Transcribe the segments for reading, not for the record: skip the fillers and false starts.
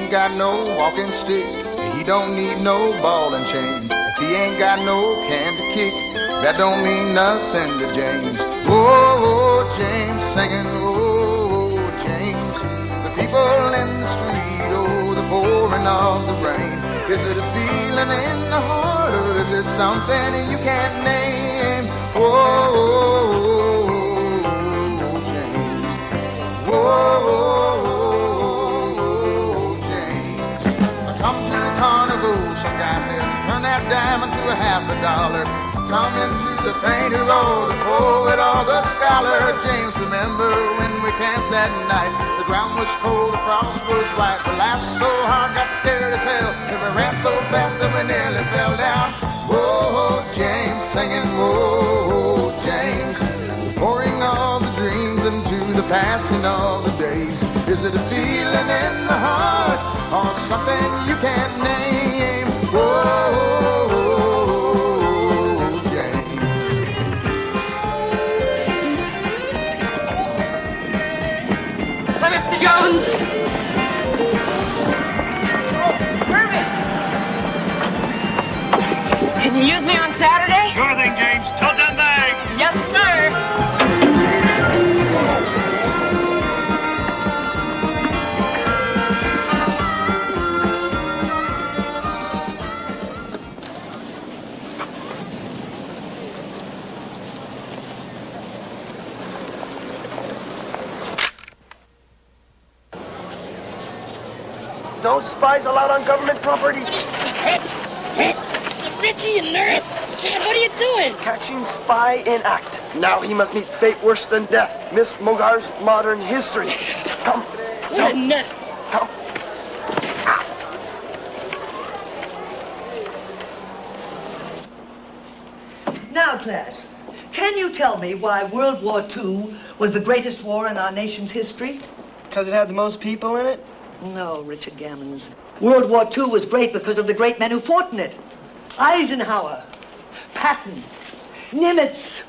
ain't got no walking stick, he don't need no ball and chain. If he ain't got no can to kick, that don't mean nothing to James. Oh, James singing, oh, James. The people in the street, oh, the pouring of the rain. Is it a feeling in the heart, or is it something you can't name? Oh, James. Oh, James. I come to the carnival, some guy says, turn that dime into $50. Come into the painter or the poet or the scholar. James, remember when we camped that night? The ground was cold, the frost was white. We laughed so hard, got scared as hell, and we ran so fast that we nearly fell down. Whoa, James, singing, whoa, James. The pouring of the dreams into the passing of the days. Is it a feeling in the heart or something you can't name? Whoa, Mr. Jones! Irving! Can you use me on Saturday? Sure thing, James. Tell them bag. Yes, sir. No spies allowed on government property. Richie, you nerd! What are you doing? Catching spy in act. Now he must meet fate worse than death. Miss Mogar's modern history. Come. What a nut. Come. Now, class, can you tell me why World War II was the greatest war in our nation's history? Because it had the most people in it? No, Richard Gammons. World War II was great because of the great men who fought in it. Eisenhower, Patton, Nimitz,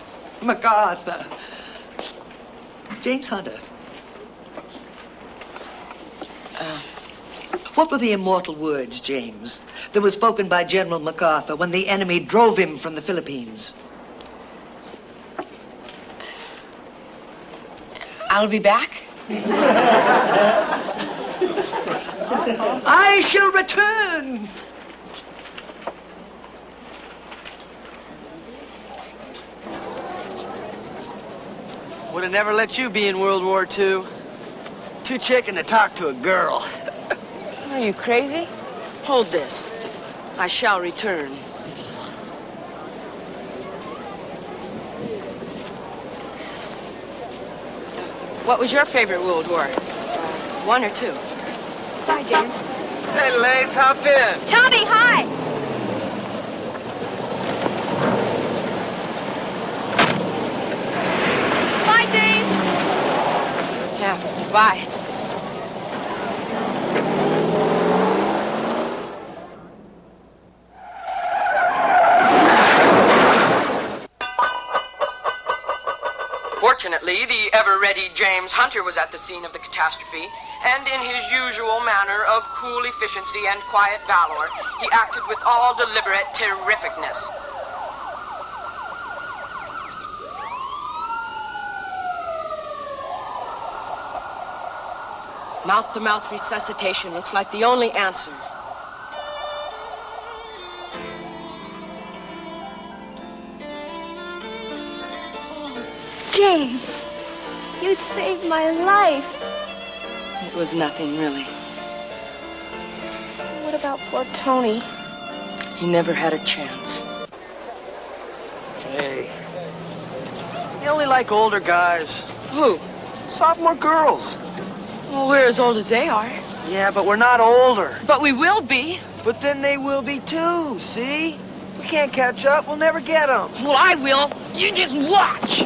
MacArthur, James Hunter. What were the immortal words, James, that were spoken by General MacArthur when the enemy drove him from the Philippines? I'll be back. I shall return. Would have never let you be in World War II. Too chicken to talk to a girl. Are you crazy? Hold this. I shall return. What was your favorite World War? One or two? Bye, James. Hey, Lace, hop in. Tommy, hi! Bye, James. Yeah, bye. Fortunately, the ever-ready James Hunter was at the scene of the catastrophe, and in his usual manner of cool efficiency and quiet valor, he acted with all deliberate terrificness. Mouth-to-mouth resuscitation looks like the only answer. James, you saved my life. It was nothing, really. What about poor Tony? He never had a chance. Hey. You only like older guys. Who? Sophomore girls. Well, we're as old as they are. Yeah, but we're not older. But we will be. But then they will be too, see? We can't catch up. We'll never get them. Well, I will. You just watch.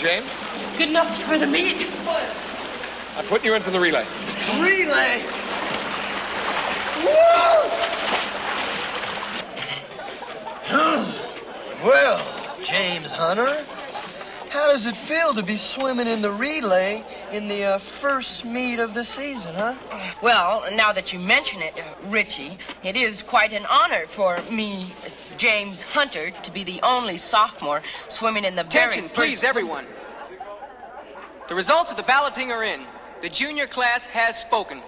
James? Good enough for the meet. I'm putting you in for the relay. Relay! Well, James Hunter, how does it feel to be swimming in the relay in the first meet of the season, huh? Well, now that you mention it, Richie, it is quite an honor for me, James Hunter, to be the only sophomore swimming in the Attention, please, everyone. The results of the balloting are in. The junior class has spoken.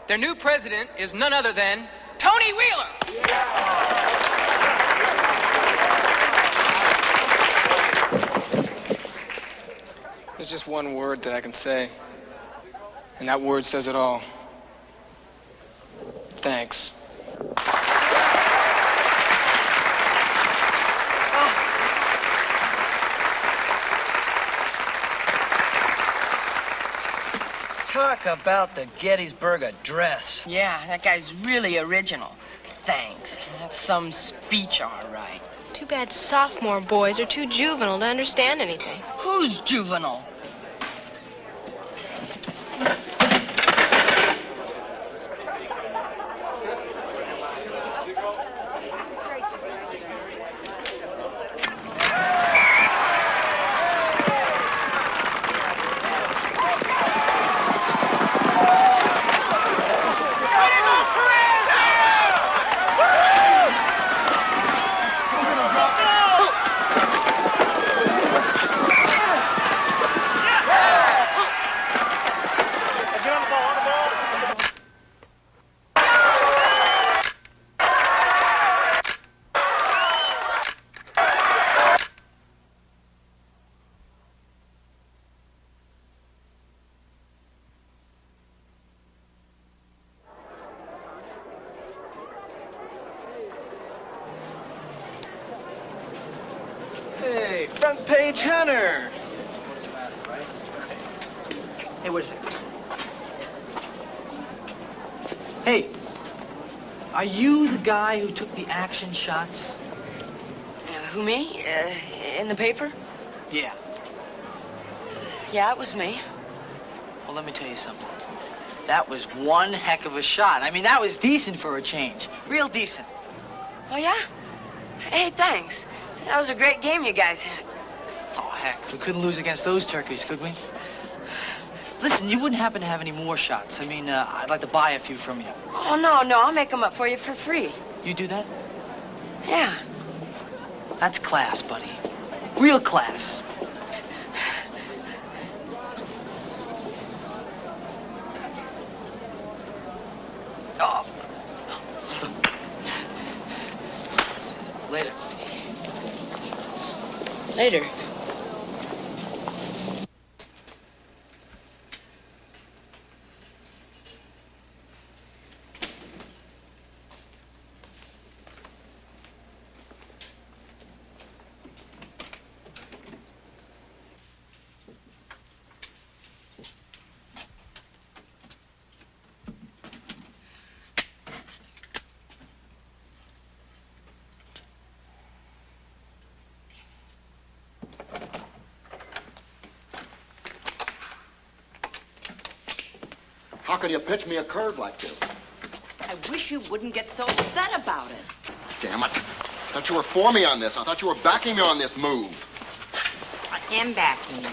Their new president is none other than Tony Wheeler. There's just one word that I can say, and that word says it all. Thanks. Talk about the Gettysburg Address. Yeah, that guy's really original. Thanks. That's some speech, all right. Too bad sophomore boys are too juvenile to understand anything. Who's juvenile? Hey, front page Hunter. Hey, wait a second. Hey, are you the guy who took the action shots? Who, me? In the paper? Yeah. Yeah, it was me. Well, let me tell you something. That was one heck of a shot. I mean, that was decent for a change. Real decent. Oh, yeah? Hey, thanks. That was a great game you guys had. Oh, heck, we couldn't lose against those turkeys, could we? Listen, you wouldn't happen to have any more shots. I mean, I'd like to buy a few from you. Oh, no, I'll make them up for you for free. You do that? Yeah. That's class, buddy. Real class. Oh. Later. Later. How can you pitch me a curve like this? I wish you wouldn't get so upset about it. Damn it. I thought you were for me on this. I thought you were backing me on this move. I am backing you.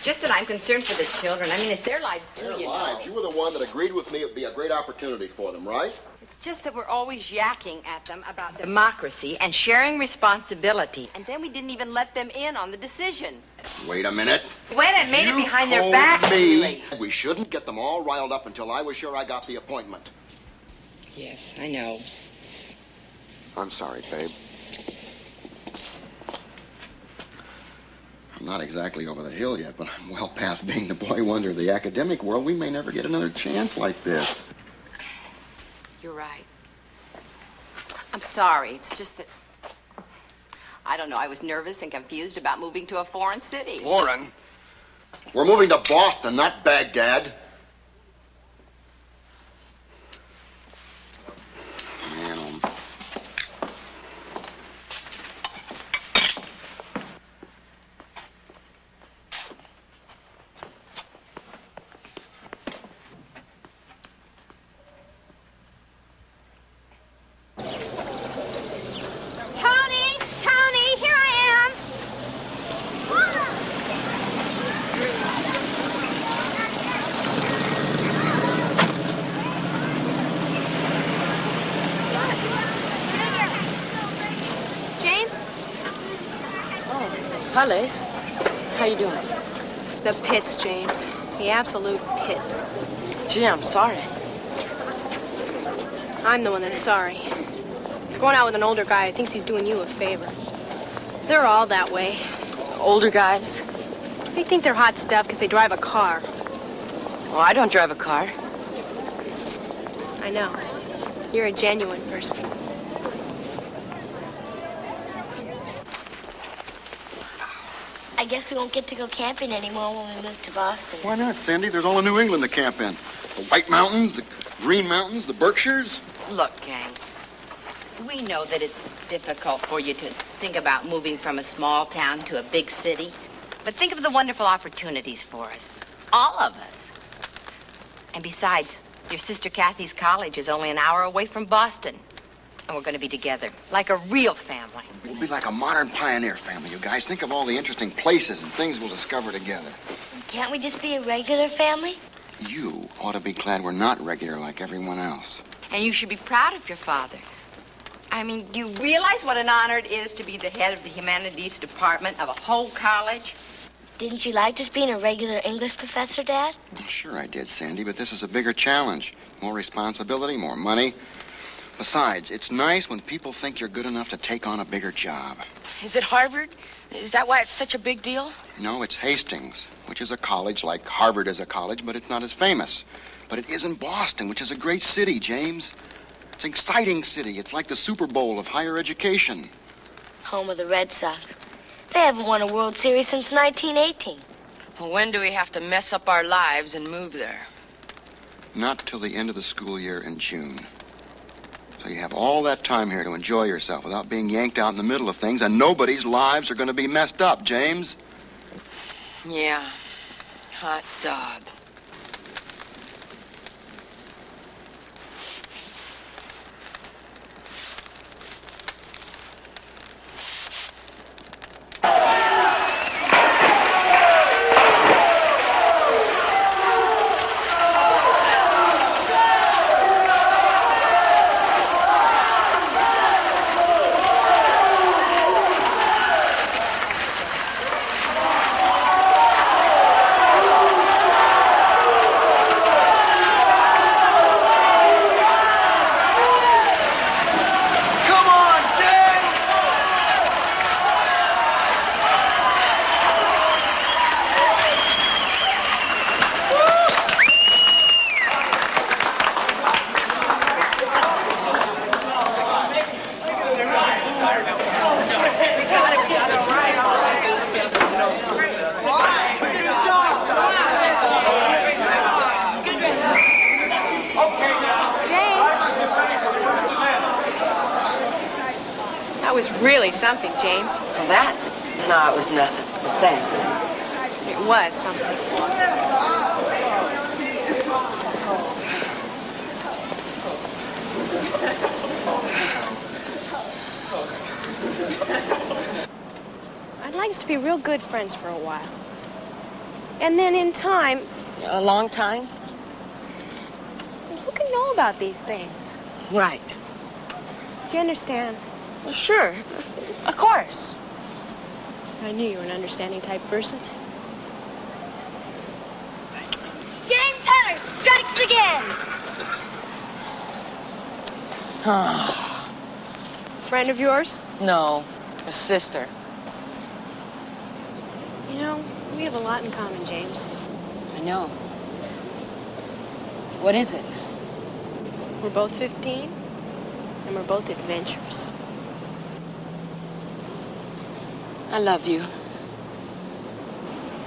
Just that I'm concerned for the children. I mean, it's their lives, too, Their you lives. know. You were the one that agreed with me it would be a great opportunity for them, right? It's just that we're always yakking at them about democracy and sharing responsibility. And then we didn't even let them in on the decision. Wait a minute. Wait, I made it behind their told back, me really. we shouldn't get them all riled up until I was sure I got the appointment. Yes, I know. I'm sorry, babe. I'm not exactly over the hill yet, but I'm well past being the boy wonder of the academic world. We may never get another chance like this. You're right. I'm sorry. It's just that, I don't know, I was nervous and confused about moving to a foreign city. Foreign? We're moving to Boston, not Baghdad. Man, Charles, how you doing? The pits, James. The absolute pits. Gee, I'm sorry. I'm the one that's sorry. You're going out with an older guy who thinks he's doing you a favor. They're all that way. Older guys? They think they're hot stuff because they drive a car. Well, I don't drive a car. I know. You're a genuine person. I guess we won't get to go camping anymore when we move to Boston. Why not, Sandy? There's all of New England to camp in. The White Mountains, the Green Mountains, the Berkshires. Look, gang, we know that it's difficult for you to think about moving from a small town to a big city. But think of the wonderful opportunities for us. All of us. And besides, your sister Kathy's college is only an hour away from Boston. And we're going to be together, like a real family. We'll be like a modern pioneer family, you guys. Think of all the interesting places and things we'll discover together. Can't we just be a regular family? You ought to be glad we're not regular like everyone else. And you should be proud of your father. I mean, do you realize what an honor it is to be the head of the humanities department of a whole college? Didn't you like just being a regular English professor, Dad? Well, sure I did, Sandy, but this is a bigger challenge. More responsibility, more money. Besides, it's nice when people think you're good enough to take on a bigger job. Is it Harvard? Is that why it's such a big deal? No, it's Hastings, which is a college like Harvard is a college, but it's not as famous. But it is in Boston, which is a great city, James. It's an exciting city. It's like the Super Bowl of higher education. Home of the Red Sox. They haven't won a World Series since 1918. Well, when do we have to mess up our lives and move there? Not till the end of the school year in June. So you have all that time here to enjoy yourself without being yanked out in the middle of things, and nobody's lives are going to be messed up, James. Yeah. Hot dog. That was really something, James. That? No, it was nothing. Thanks. It was something. I'd like us to be real good friends for a while. And then in time... A long time? Who can know about these things? Right. Do you understand? Well, sure. Of course. I knew you were an understanding type person. James Hunter strikes again! Friend of yours? No, a sister. You know, we have a lot in common, James. I know. What is it? We're both 15, and we're both adventurous. I love you.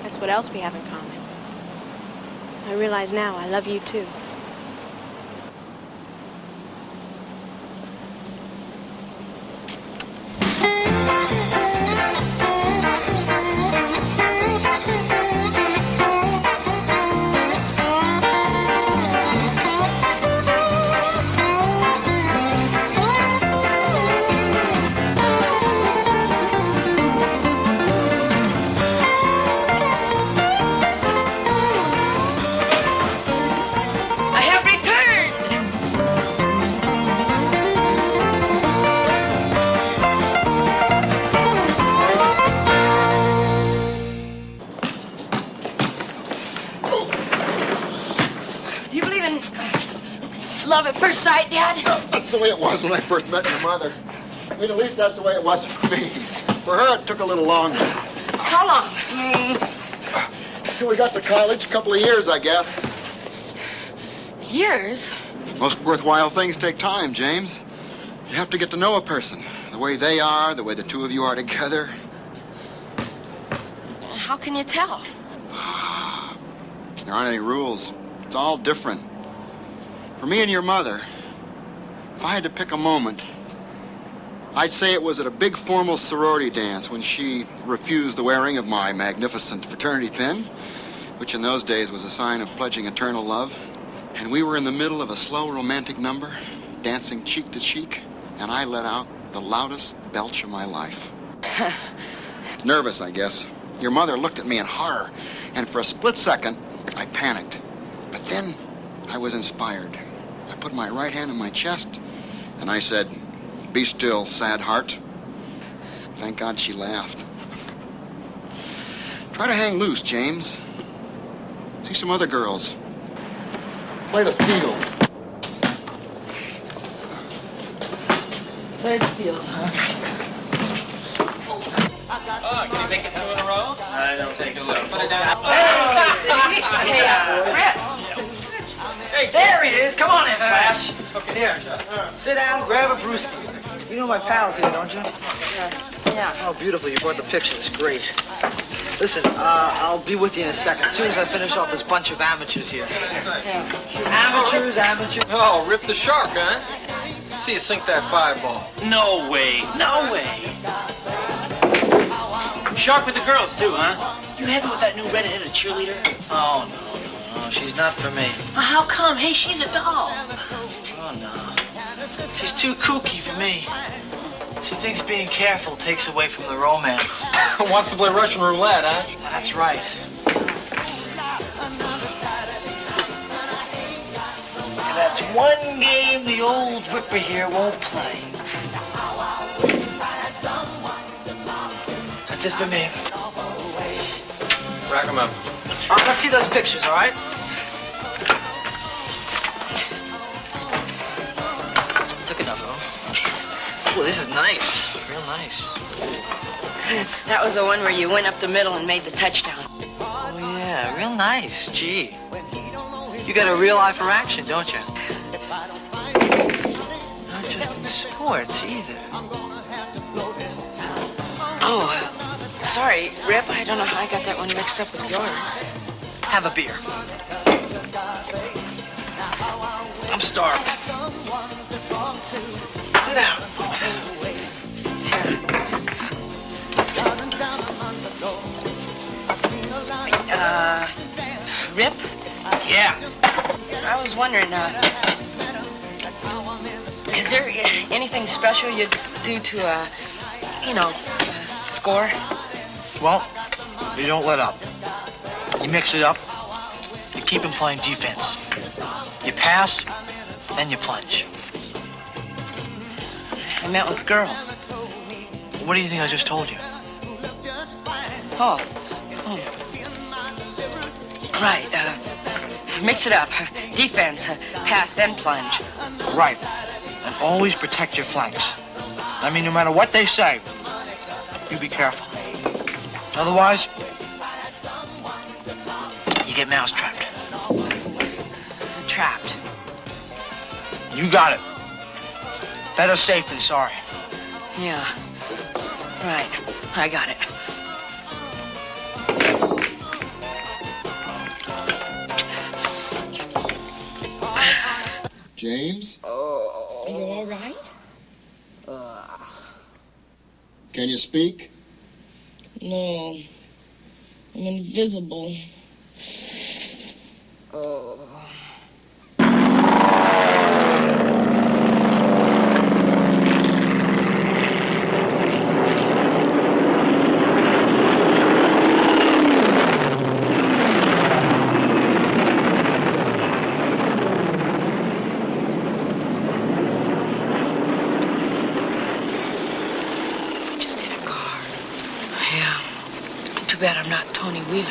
That's what else we have in common. I realize now I love you too. love at first sight, Dad? That's the way it was when I first met your mother. I mean, at least that's the way it was for me. For her, it took a little longer. How long? Till we got to college, a couple of years, I guess. Years? Most worthwhile things take time, James. You have to get to know a person. The way they are, the way the two of you are together. How can you tell? There aren't any rules. It's all different. For me and your mother, if I had to pick a moment, I'd say it was at a big formal sorority dance when she refused the wearing of my magnificent fraternity pin, which in those days was a sign of pledging eternal love. And we were in the middle of a slow romantic number, dancing cheek to cheek, and I let out the loudest belch of my life. Nervous, I guess. Your mother looked at me in horror, and for a split second, I panicked. But then I was inspired. I put my right hand on my chest, and I said, "Be still, sad heart." Thank God she laughed. Try to hang loose, James. See some other girls. Play the field. Play the field, huh? Oh, can you make it two in a row? I don't think so. Put it down. Hey, there he is. Come on in, Flash. Okay, here. Sit down, grab a brewski. You know my pals here, don't you? Yeah. Oh, beautiful. You brought the pictures. Great. Listen, I'll be with you in a second. As soon as I finish off this bunch of amateurs here. Amateurs. Oh, Rip the Shark, huh? Let's see you sink that 5-ball. No way. No way. Sharp with the girls, too, huh? You heavy with that new red-headed cheerleader? Oh, no. She's not for me. How come? Hey, she's a doll. Oh, no. She's too kooky for me. She thinks being careful takes away from the romance. Wants to play Russian roulette, huh? That's right. And that's one game the old Ripper here won't play. That's it for me. Rack 'em up. All right, let's see those pictures, all right? Took enough of them. Oh, this is nice. Real nice. That was the one where you went up the middle and made the touchdown. Oh, yeah. Real nice. Gee. You got a real eye for action, don't you? Not just in sports, either. Oh, sorry, Rip. I don't know how I got that one mixed up with yours. Have a beer. I'm starved. Sit down. Rip? Yeah. I was wondering, is there anything special you'd do to, score? Well, you don't let up. You mix it up. You keep him playing defense. You pass, then you plunge. I meant with girls. What do you think I just told you? Oh. Right, mix it up. Defense, pass, then plunge. Right. And always protect your flanks. I mean, no matter what they say, you be careful. Otherwise, you get mousetrapped. Trapped. You got it. Better safe than sorry. Yeah. Right. I got it. James? Are you all right? Can you speak? No. I'm invisible. Too bad I'm not Tony Wheeler.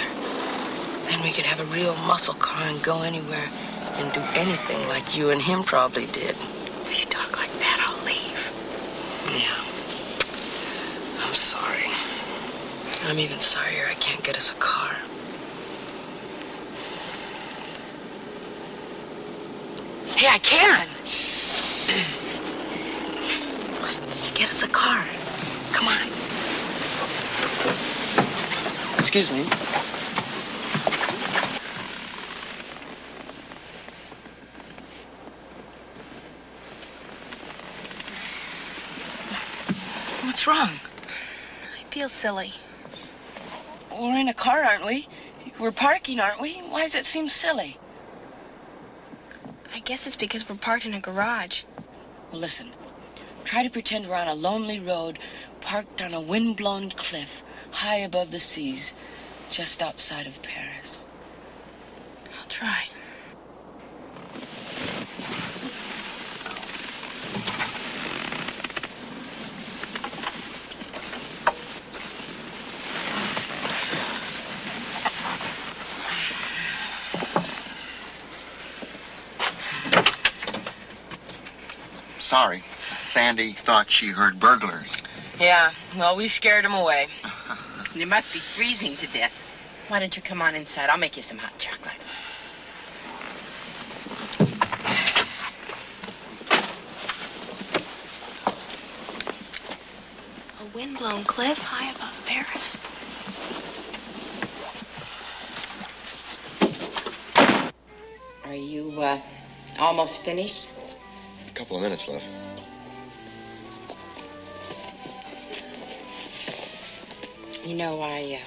Then we could have a real muscle car and go anywhere and do anything like you and him probably did. If you talk like that, I'll leave. Yeah. I'm sorry. I'm even sorrier I can't get us a car. Hey, I can. Get us a car. Come on. Excuse me. What's wrong? I feel silly. We're in a car, aren't we? We're parking, aren't we? Why does it seem silly? I guess it's because we're parked in a garage. Well, listen. Try to pretend we're on a lonely road, parked on a wind-blown cliff, high above the seas, just outside of Paris. I'll try. Sorry. Sandy thought she heard burglars. Yeah, well, we scared him away. You must be freezing to death. Why don't you come on inside? I'll make you some hot chocolate. A wind-blown cliff high above Paris. Are you, almost finished? A couple of minutes left. You know, I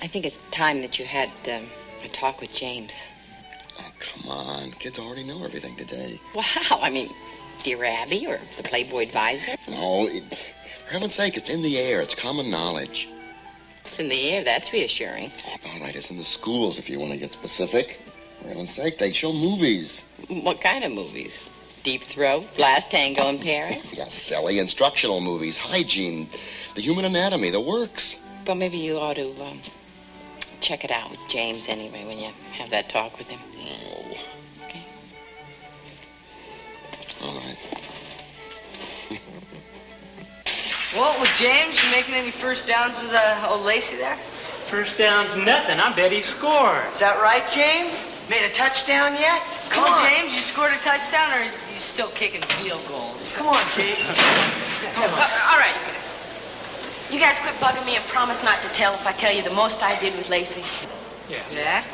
think it's time that you had a talk with James. Oh, come on. Kids already know everything today. Well, how? I mean, Dear Abby or the Playboy Advisor? No, for heaven's sake, it's in the air. It's common knowledge. It's in the air. That's reassuring. All right, it's in the schools, if you want to get specific. For heaven's sake, they show movies. What kind of movies? Deep Throat, Last Tango in Paris? Yeah, silly instructional movies, hygiene, the human anatomy, the works. Well, maybe you ought to check it out with James anyway when you have that talk with him. Oh. Okay. All right. Well, with James, you making any first downs with old Lacey there? First down's nothing. I bet he scored. Is that right, James? Made a touchdown yet? Come Well, on. James, you scored a touchdown, or you still kicking field goals? Come on, James. Come on. All right, you guys. You guys quit bugging me and promise not to tell if I tell you the most I did with Lacey. Yeah?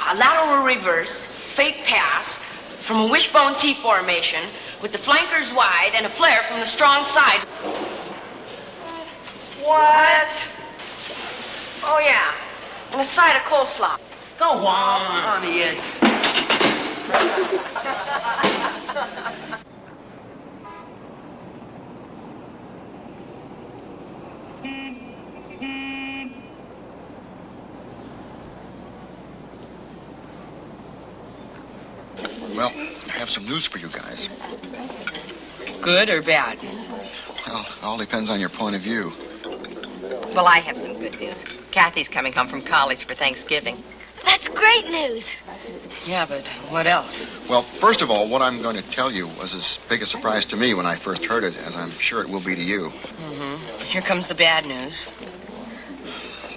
A lateral reverse, fake pass, from a wishbone T formation, with the flankers wide and a flare from the strong side. What? Oh, yeah. And a side of coleslaw. Go on. On the edge. Well, I have some news for you guys. Good or bad? Well, it all depends on your point of view. Well, I have some good news. Kathy's coming home from college for Thanksgiving. That's great news. Yeah, but what else? Well, first of all, what I'm going to tell you was as big a surprise to me when I first heard it as I'm sure it will be to you. Mm-hmm. Here comes the bad news.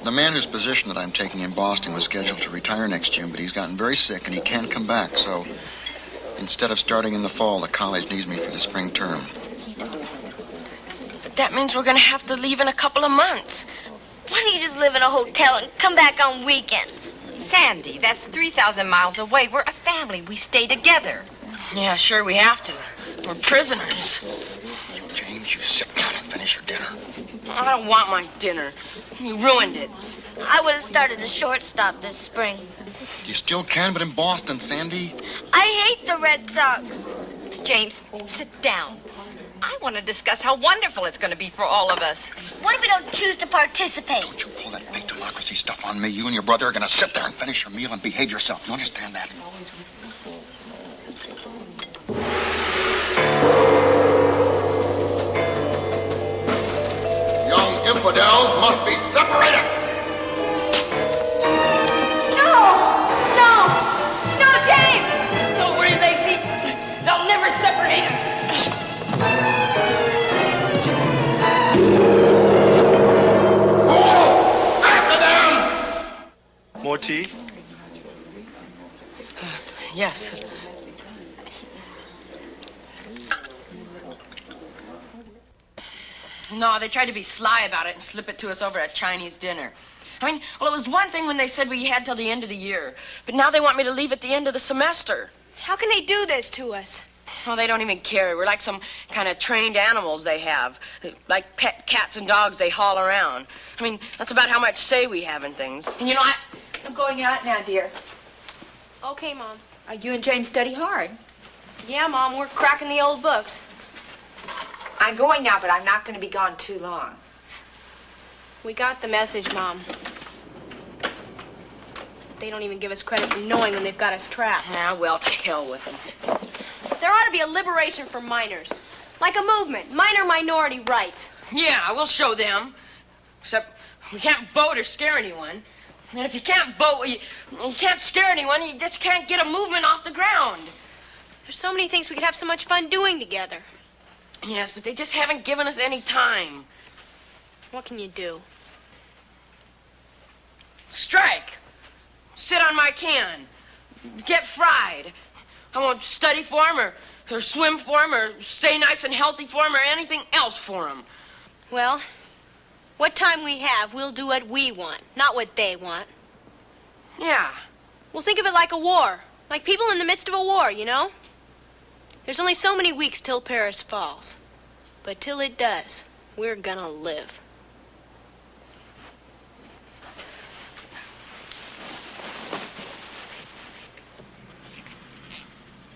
The man whose position that I'm taking in Boston was scheduled to retire next June, but he's gotten very sick and he can't come back, so instead of starting in the fall, the college needs me for the spring term. But that means we're going to have to leave in a couple of months. Why don't you just live in a hotel and come back on weekends? Sandy, that's 3,000 miles away. We're a family. We stay together. Yeah, sure, we have to. We're prisoners. James, you sit down and finish your dinner. I don't want my dinner. You ruined it. I would have started a shortstop this spring. You still can, but in Boston, Sandy. I hate the Red Sox. James, sit down. I want to discuss how wonderful it's going to be for all of us. What if we don't choose to participate? Don't you pull that big democracy stuff on me. You and your brother are going to sit there and finish your meal and behave yourself. You understand that? Young infidels must be separated. No! More tea? Yes. No, they tried to be sly about it and slip it to us over at Chinese dinner. I mean, well, it was one thing when they said we had till the end of the year, but now they want me to leave at the end of the semester. How can they do this to us? Oh, they don't even care. We're like some kind of trained animals they have. Like pet cats and dogs they haul around. I mean, that's about how much say we have in things. And you know, I'm going out now, dear. Okay, Mom. You and James study hard. Yeah, Mom, we're cracking the old books. I'm going now, but I'm not going to be gone too long. We got the message, Mom. They don't even give us credit for knowing when they've got us trapped. Ah, well, to hell with them. There ought to be a liberation for minors. Like a movement, minor minority rights. Yeah, we'll show them. Except we can't vote or scare anyone. And if you can't vote, you can't scare anyone, you just can't get a movement off the ground. There's so many things we could have so much fun doing together. Yes, but they just haven't given us any time. What can you do? Strike. Sit on my can. Get fried. I won't study for 'em or swim for 'em or stay nice and healthy for 'em or anything else for 'em. Well, what time we have, we'll do what we want, not what they want. Yeah. We'll think of it like a war. Like people in the midst of a war, you know? There's only so many weeks till Paris falls. But till it does, we're gonna live.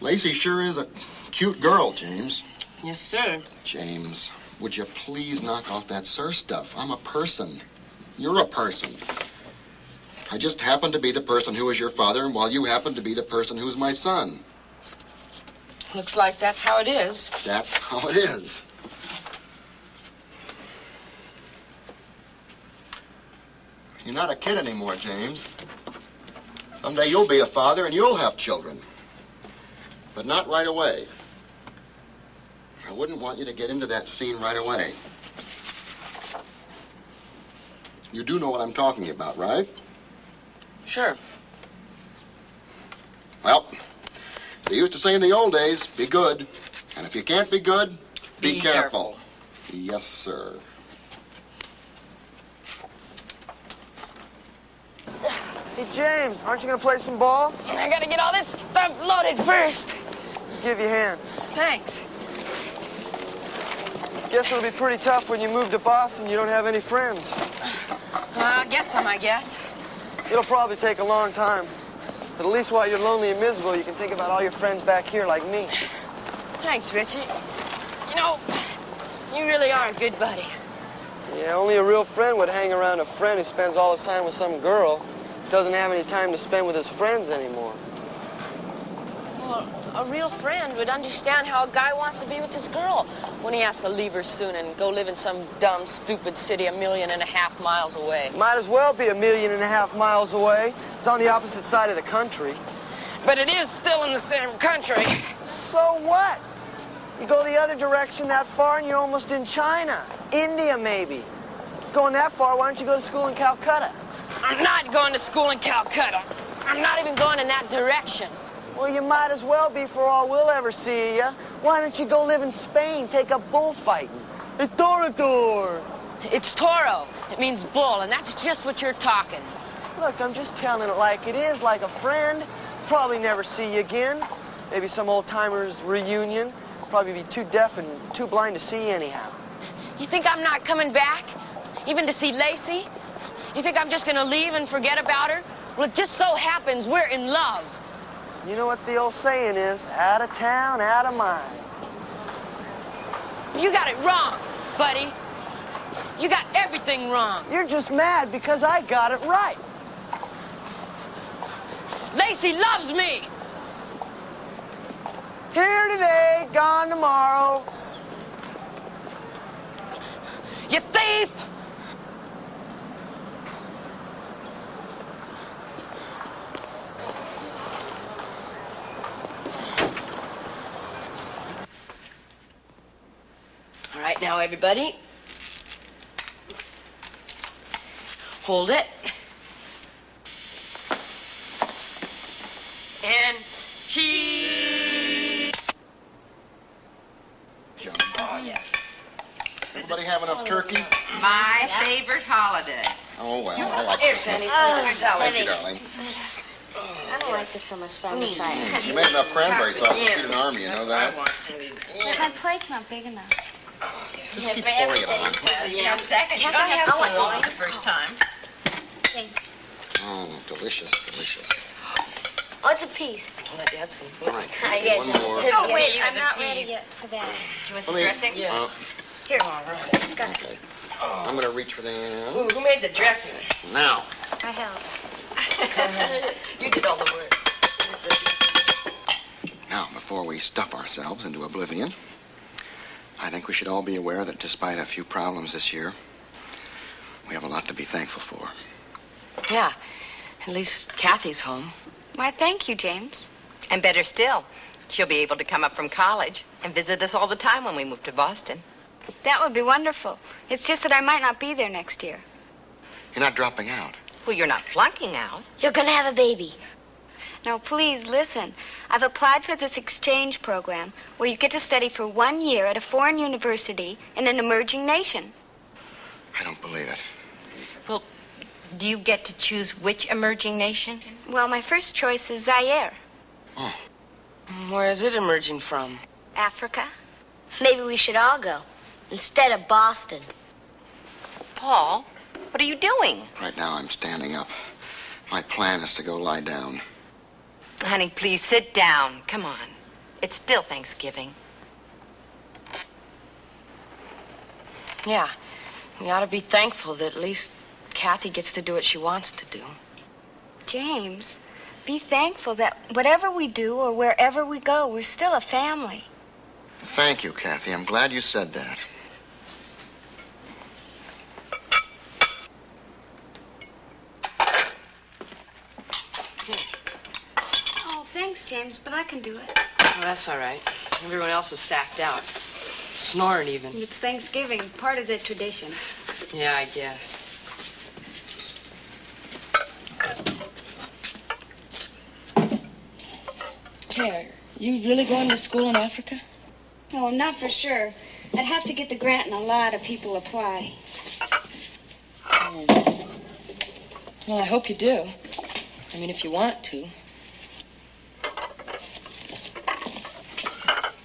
Lacey sure is a cute girl, James. Yes, sir. James, would you please knock off that sir stuff? I'm a person. You're a person. I just happen to be the person who is your father, while you happen to be the person who's my son. Looks like that's how it is. That's how it is. You're not a kid anymore, James. Someday you'll be a father and you'll have children. But not right away. I wouldn't want you to get into that scene right away. You do know what I'm talking about, right? Sure. Well, they used to say in the old days, be good. And if you can't be good, be careful. Yes, sir. Hey, James, aren't you going to play some ball? I gotta get all this stuff loaded first. Give you a hand. Thanks. Guess it'll be pretty tough when you move to Boston. You don't have any friends. I'll get some, I guess. It'll probably take a long time. But at least while you're lonely and miserable, you can think about all your friends back here like me. Thanks, Richie. You know, you really are a good buddy. Yeah, only a real friend would hang around a friend who spends all his time with some girl who doesn't have any time to spend with his friends anymore. Well, a real friend would understand how a guy wants to be with his girl when he has to leave her soon and go live in some dumb, stupid city 1.5 million miles away. Might as well be 1.5 million miles away. It's on the opposite side of the country. But it is still in the same country. So what? You go the other direction that far and you're almost in China. India, maybe. Going that far, why don't you go to school in Calcutta? I'm not going to school in Calcutta. I'm not even going in that direction. Well, you might as well be for all we'll ever see you. Why don't you go live in Spain, take up bullfighting? It's Torador. It's Toro. It means bull, and that's just what you're talking. Look, I'm just telling it like it is, like a friend. Probably never see you again. Maybe some old-timers reunion. Probably be too deaf and too blind to see anyhow. You think I'm not coming back? Even to see Lacey? You think I'm just gonna leave and forget about her? Well, it just so happens we're in love. You know what the old saying is, out of town, out of mind. You got it wrong, buddy. You got everything wrong. You're just mad because I got it right. Lacey loves me. Here today, gone tomorrow. You thief! All right, now, everybody. Hold it. and cheese. Oh, yes. Everybody have enough turkey? My favorite holiday. Oh, well, I like Here, Christmas. Sandy. Thank you, darling. I don't like this so much fun to try it. You made enough cranberry sauce to feed an army, you know that? My plate's not big enough. Just keep pouring it on. Yeah, second. You Can't don't I have have to one? swallow it the first time. Thanks. Oh, delicious, delicious. Oh, it's a piece. Let Dad see. All right, I get one more. Oh, wait, Piece I'm of not ready peas. yet for that. Do you want Let some me- dressing? Yes. Here. All right. Got it. Okay. I'm going to reach for the... Ooh, who made the dressing? Now. I help. You did all the work. Now, before we stuff ourselves into oblivion, I think we should all be aware that despite a few problems this year, we have a lot to be thankful for. Yeah. At least Kathy's home. Why, thank you, James. And better still, she'll be able to come up from college and visit us all the time when we move to Boston. That would be wonderful. It's just that I might not be there next year. You're not dropping out. Well, you're not flunking out. You're gonna have a baby. Now, please listen. I've applied for this exchange program where you get to study for 1 year at a foreign university in an emerging nation. I don't believe it. Well, do you get to choose which emerging nation? Well, my first choice is Zaire, Oh, Where is it emerging from? Africa. Maybe we should all go instead of Boston. Paul, what are you doing? right now I'm standing up. My plan is to go lie down. Honey, please sit down. Come on. It's still Thanksgiving. Yeah. We ought to be thankful that at least Kathy gets to do what she wants to do. James, be thankful that whatever we do or wherever we go, we're still a family. Thank you, Kathy. I'm glad you said that. Oh, thanks, James, but I can do it. Oh, that's all right. Everyone else is sacked out. Snoring even. It's Thanksgiving, part of the tradition. Yeah, I guess. Hey, are you really going to school in Africa? Oh, not for sure. I'd have to get the grant and a lot of people apply. Oh. Well, I hope you do. I mean, if you want to.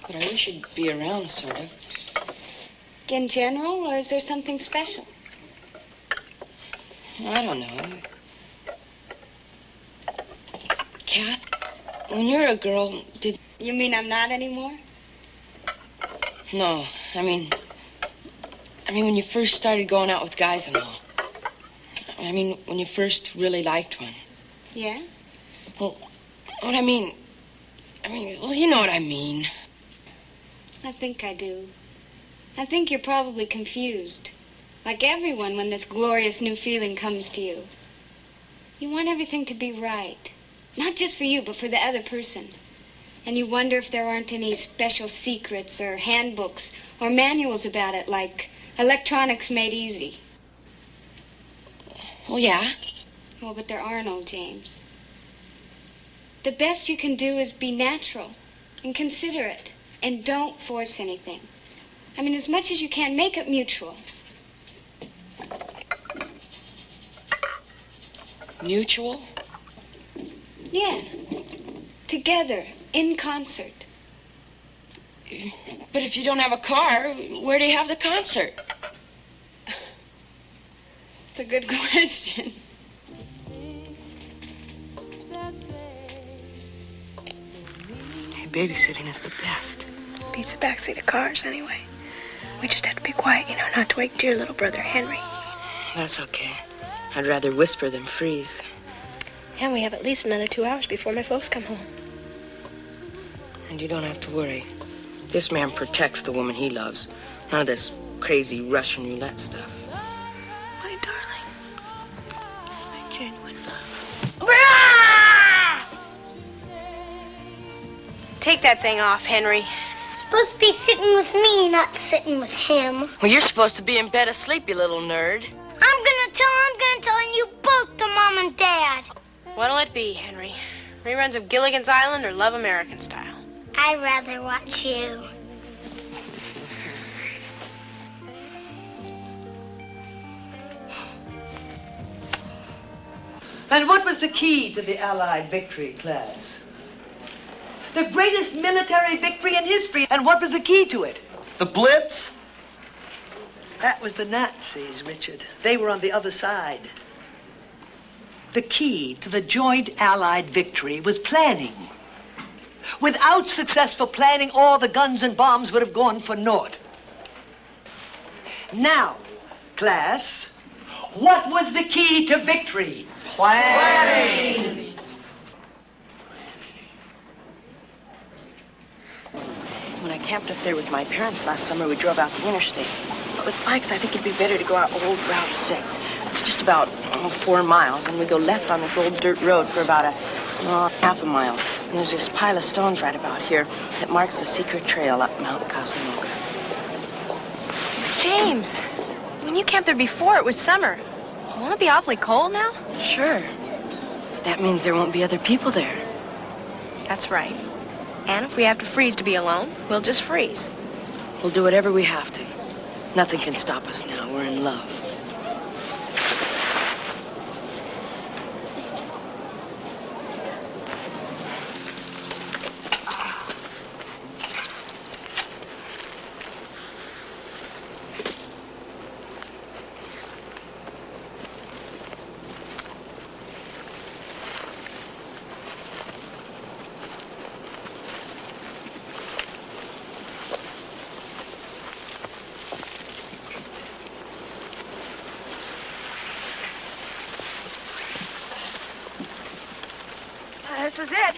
But I wish you'd be around, sort of. In general, or is there something special? I don't know. Kat, when you're a girl, did... You mean I'm not anymore? No, I mean, when you first started going out with guys and all. I mean, when you first really liked one. Yeah? Well, what I mean, well, you know what I mean. I think I do. I think you're probably confused. Like everyone when this glorious new feeling comes to you. You want everything to be right. Not just for you, but for the other person. And you wonder if there aren't any special secrets or handbooks or manuals about it, like Electronics Made Easy. Well, yeah. Well, but there aren't, old James. The best you can do is be natural and considerate and don't force anything. I mean, as much as you can, make it mutual. Mutual? Yeah. Together, in concert. But if you don't have a car, where do you have the concert? It's a good question. Hey, babysitting is the best. Beats the backseat of cars, anyway. We just have to be quiet, you know, not to wake dear little brother Henry. That's okay. I'd rather whisper than freeze. And we have at least another 2 hours before my folks come home. And you don't have to worry. This man protects the woman he loves. None of this crazy Russian roulette stuff. My darling. My genuine love. Take that thing off, Henry. Supposed to be sitting with me, not sitting with him. Well, you're supposed to be in bed asleep, you little nerd. I'm gonna tell you both to Mom and Dad. What'll it be, Henry? Reruns of Gilligan's Island or Love American Style? I'd rather watch you. And what was the key to the Allied victory, class? The greatest military victory in history. And what was the key to it? The Blitz? That was the Nazis, Richard. They were on the other side. The key to the joint Allied victory was planning. Without successful planning, all the guns and bombs would have gone for naught. Now, class, what was the key to victory? Planning! When I camped up there with my parents last summer, we drove out the interstate. But with bikes, I think it'd be better to go out old Route 6. It's just about 4 miles, and we go left on this old dirt road for about half a mile. And there's this pile of stones right about here that marks the secret trail up Mount Casamoga. James, when you camped there before, it was summer. Won't it be awfully cold now? Sure. That means there won't be other people there. That's right. And if we have to freeze to be alone, we'll just freeze. We'll do whatever we have to. Nothing can stop us now. We're in love. This is it.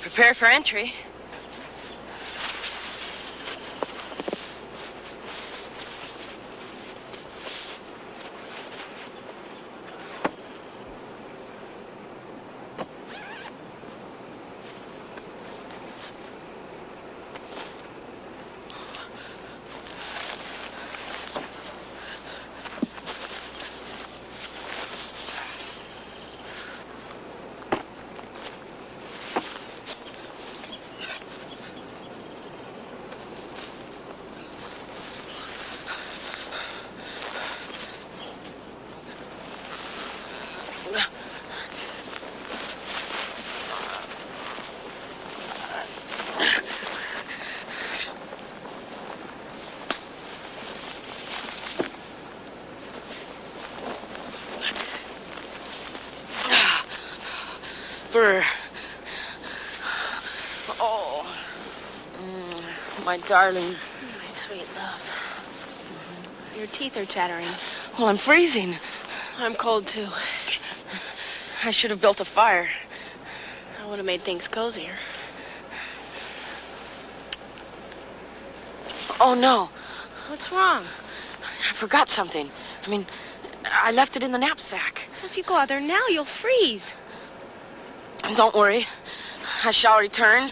Prepare for entry. Oh, my darling. My sweet love. Your teeth are chattering. Well, I'm freezing. I'm cold, too. I should have built a fire. I would have made things cozier. Oh, no. What's wrong? I forgot something. I mean, I left it in the knapsack. If you go out there now, you'll freeze. Don't worry. I shall return.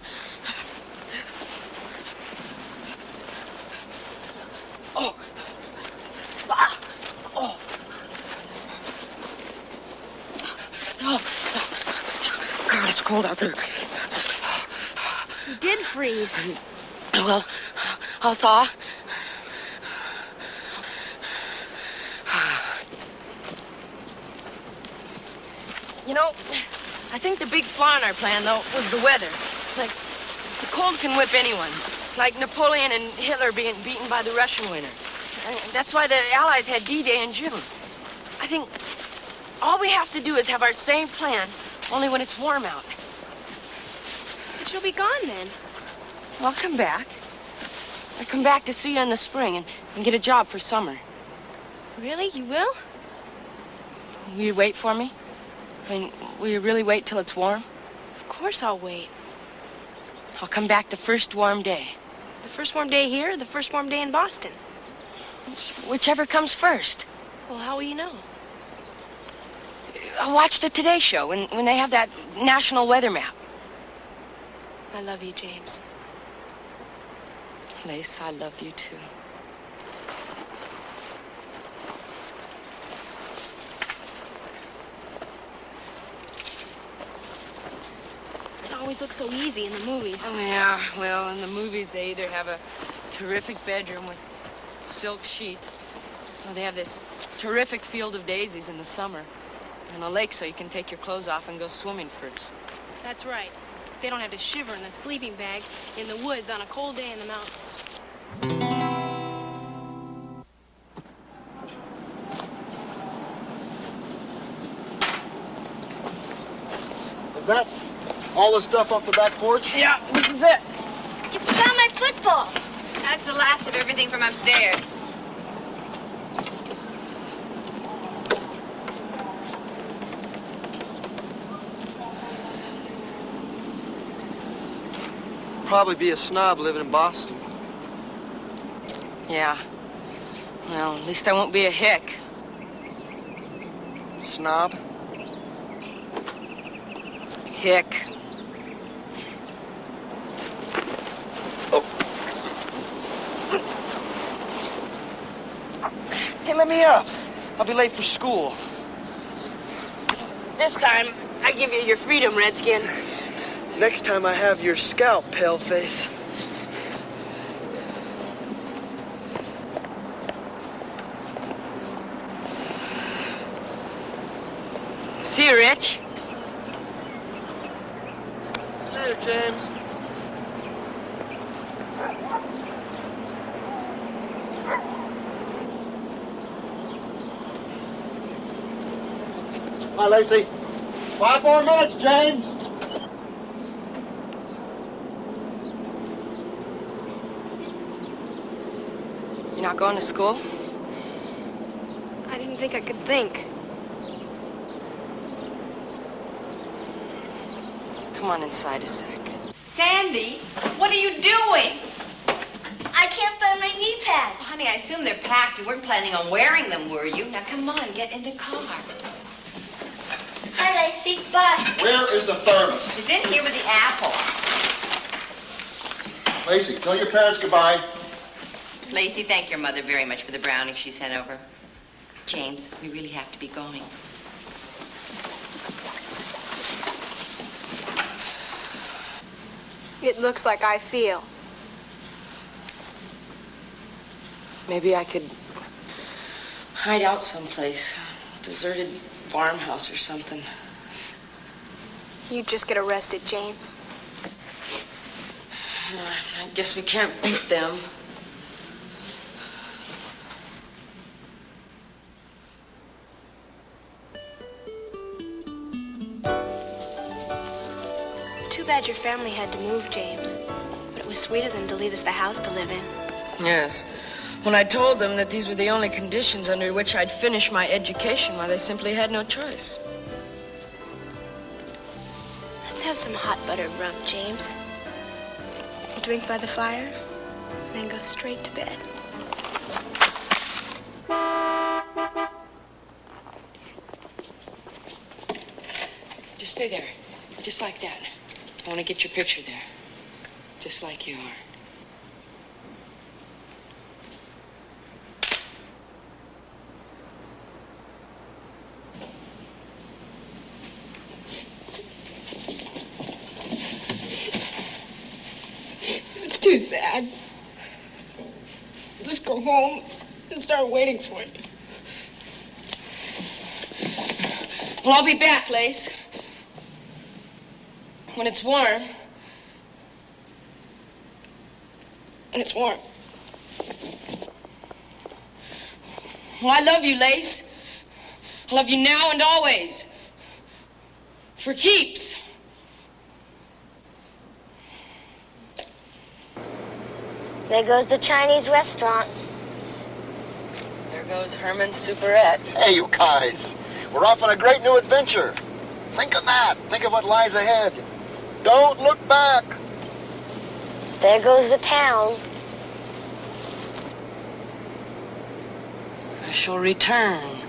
Oh. Ah. Oh. Oh. God, it's cold out there. You did freeze. Well, I'll thaw. You know, I think the big flaw in our plan, though, was the weather. Like, the cold can whip anyone. It's like Napoleon and Hitler being beaten by the Russian winter. That's why the Allies had D-Day in June. I think all we have to do is have our same plan, only when it's warm out. But you'll be gone then. Well, I'll come back. I'll come back to see you in the spring and get a job for summer. Really? You will? Will you wait for me? I mean, will you really wait till it's warm? Of course I'll wait. I'll come back the first warm day. The first warm day here or the first warm day in Boston? Whichever comes first. Well, how will you know? I'll watch the Today Show when they have that national weather map. I love you, James. Lace, I love you too. It always looks so easy in the movies. Oh, yeah. Well, in the movies, they either have a terrific bedroom with silk sheets, or they have this terrific field of daisies in the summer, and a lake so you can take your clothes off and go swimming first. That's right. They don't have to shiver in a sleeping bag in the woods on a cold day in the mountains. Is that all the stuff off the back porch? Yeah, this is it. You forgot my football. That's the last of everything from upstairs. Probably be a snob living in Boston. Yeah. Well, at least I won't be a hick. Snob? Hick. Hey, let me up. I'll be late for school. This time, I give you your freedom, Redskin. Next time I have your scalp, paleface. See you, Rich. See you later, James. Hi, Lacey. 5 more minutes, James. You're not going to school? I didn't think I could think. Come on inside a sec. Sandy, what are you doing? I can't find my knee pads. Well, honey, I assume they're packed. You weren't planning on wearing them, were you? Now, come on, get in the car. Hi, Lacey. Bye. Where is the thermos? It's in here with the apple. Lacey, tell your parents goodbye. Lacey, thank your mother very much for the brownie she sent over. James, we really have to be going. It looks like I feel. Maybe I could hide out someplace. Deserted farmhouse or something. You'd just get arrested, James. I guess we can't beat them. Too bad your family had to move, James. But it was sweet of them to leave us the house to live in. Yes. When I told them that these were the only conditions under which I'd finish my education, why, they simply had no choice. Let's have some hot buttered rum, James. We'll drink by the fire, then go straight to bed. Just stay there. Just like that. I want to get your picture there. Just like you are. It's too sad. Just go home and start waiting for it. Well, I'll be back, Lace. When it's warm. When it's warm. Well, I love you, Lace. I love you now and always. For keeps. There goes the Chinese restaurant. There goes Herman's Superette. Hey, you guys. We're off on a great new adventure. Think of that. Think of what lies ahead. Don't look back. There goes the town. I shall return.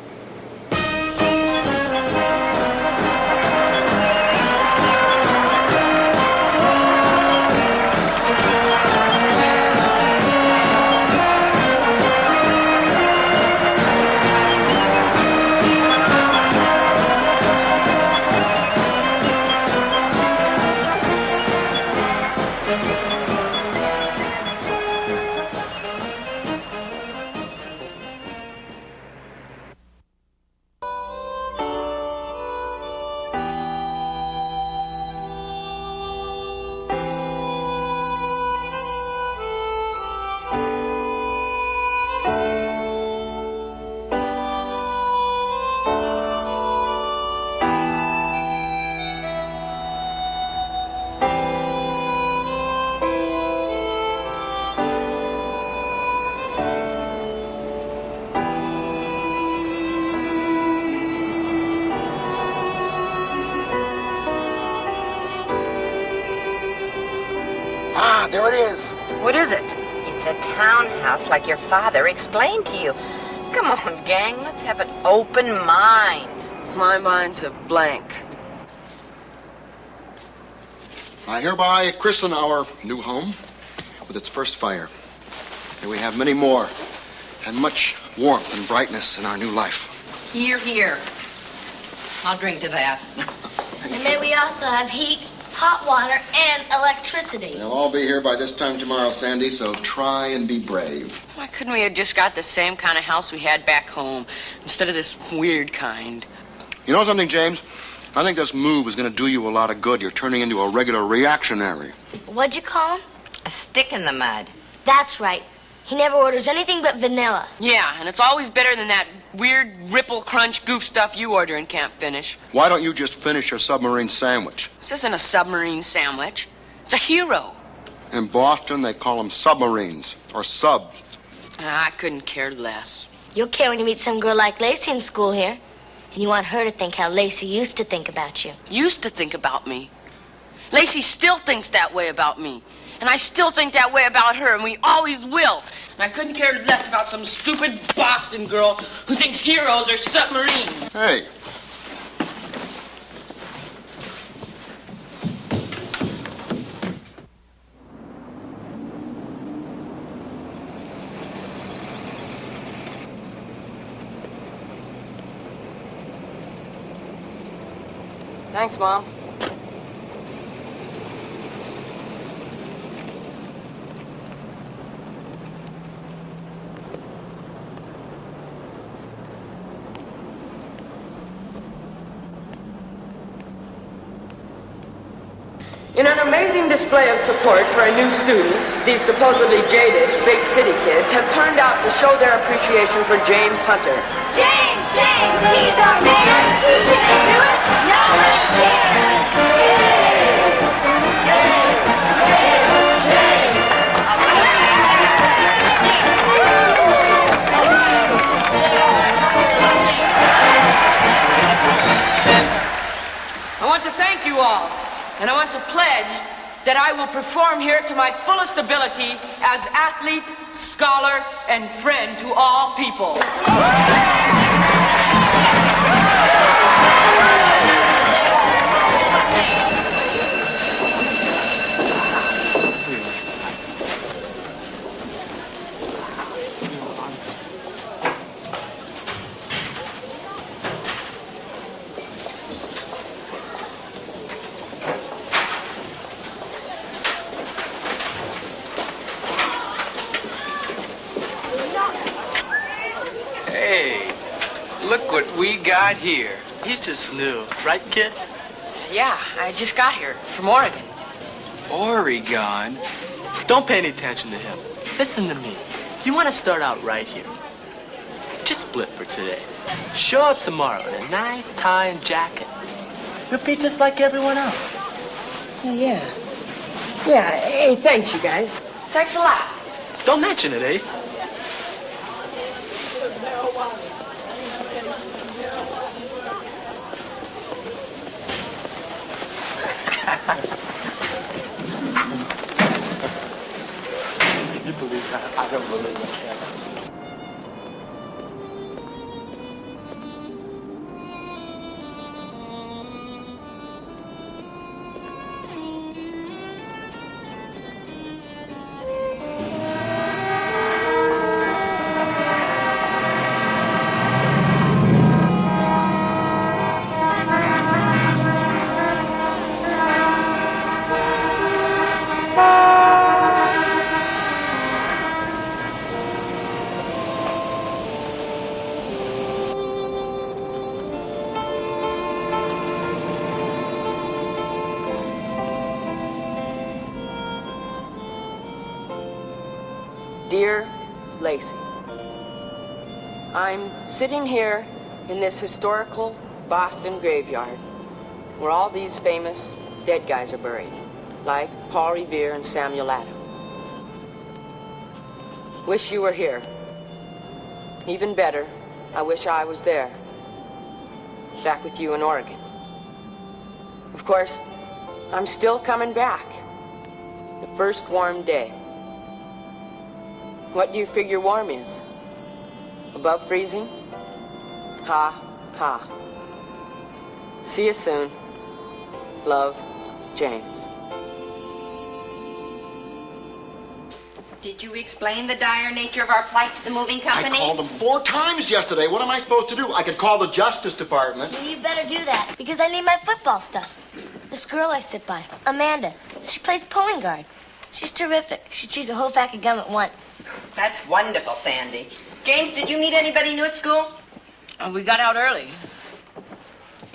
Ah, there it is. What is it? It's a townhouse like your father explained to you. Come on, gang, let's have an open mind. My mind's a blank. I hereby christen our new home with its first fire. May we have many more and much warmth and brightness in our new life. Here, here. I'll drink to that. And may we also have heat, hot water, and electricity. They'll all be here by this time tomorrow, Sandy, so try and be brave. Why couldn't we have just got the same kind of house we had back home instead of this weird kind? You know something, James? I think this move is going to do you a lot of good. You're turning into a regular reactionary. What'd you call him? A stick in the mud. That's right. He never orders anything but vanilla. Yeah, and it's always better than that weird Ripple Crunch goof stuff you order and can't finish. Why don't you just finish your submarine sandwich? This isn't a submarine sandwich. It's a hero. In Boston, they call them submarines, or subs. I couldn't care less. You'll care when you meet some girl like Lacey in school here. And you want her to think how Lacey used to think about you. Used to think about me. Lacey still thinks that way about me. And I still think that way about her, and we always will. And I couldn't care less about some stupid Boston girl who thinks heroes are submarines. Hey. Thanks, Mom. In an amazing display of support for a new student, these supposedly jaded, big city kids have turned out to show their appreciation for James Hunter. James! He's our man! He can do it! No one cares! I want to thank you all, and I want to pledge that I will perform here to my fullest ability as athlete, scholar, and friend to all people. Hey, look what we got here. He's just new, right, kid? Yeah, I just got here from Oregon. Oregon? Don't pay any attention to him. Listen to me. You want to start out right here. Just split for today. Show up tomorrow in a nice tie and jacket. You'll be just like everyone else. Yeah. Yeah, hey, thanks, you guys. Thanks a lot. Don't mention it, Ace. You believe that? I don't believe it. Dear Lacey, I'm sitting here in this historical Boston graveyard where all these famous dead guys are buried, like Paul Revere and Samuel Adams. Wish you were here. Even better, I wish I was there, back with you in Oregon. Of course, I'm still coming back. The first warm day. What do you figure warm is? Above freezing? Ha, ha. See you soon. Love, James. Did you explain the dire nature of our plight to the moving company? I called them 4 times yesterday. What am I supposed to do? I could call the Justice Department. Well, you better do that, because I need my football stuff. This girl I sit by, Amanda, she plays pulling guard. She's terrific. She chews a whole pack of gum at once. That's wonderful, Sandy. James, did you meet anybody new at school? We got out early.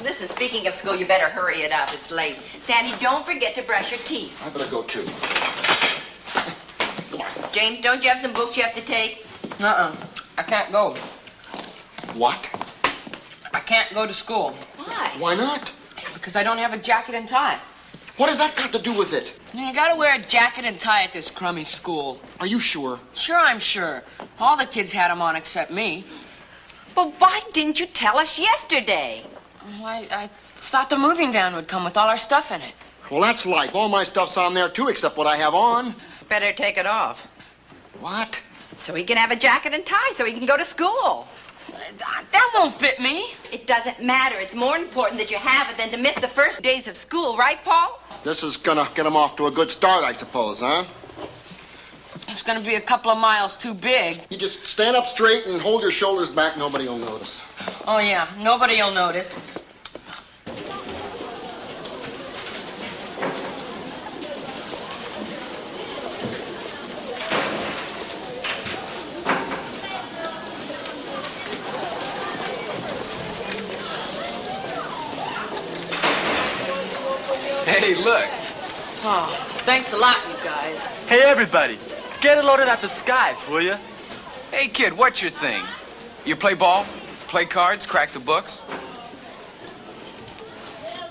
Listen, speaking of school, you better hurry it up. It's late. Sandy, don't forget to brush your teeth. I better go, too. James, don't you have some books you have to take? Uh-uh. I can't go. What? I can't go to school. Why? Why not? Because I don't have a jacket and tie. What has that got to do with it? You gotta wear a jacket and tie at this crummy school. Are you sure? Sure, I'm sure. All the kids had them on except me. Well, why didn't you tell us yesterday? I thought the moving van would come with all our stuff in it. Well, that's like. All my stuff's on there, too, except what I have on. Better take it off. What? So he can have a jacket and tie so he can go to school. That won't fit me. It doesn't matter. It's more important that you have it than to miss the first days of school, right, Paul? This is gonna get him off to a good start, I suppose, huh? It's gonna be a couple of miles too big. You just stand up straight and hold your shoulders back. Nobody will notice. Oh, yeah. Nobody will notice. Hey, look. Oh, thanks a lot, you guys. Hey, everybody. Get it loaded at the skies, will you? Hey, kid, what's your thing? You play ball? Play cards? Crack the books?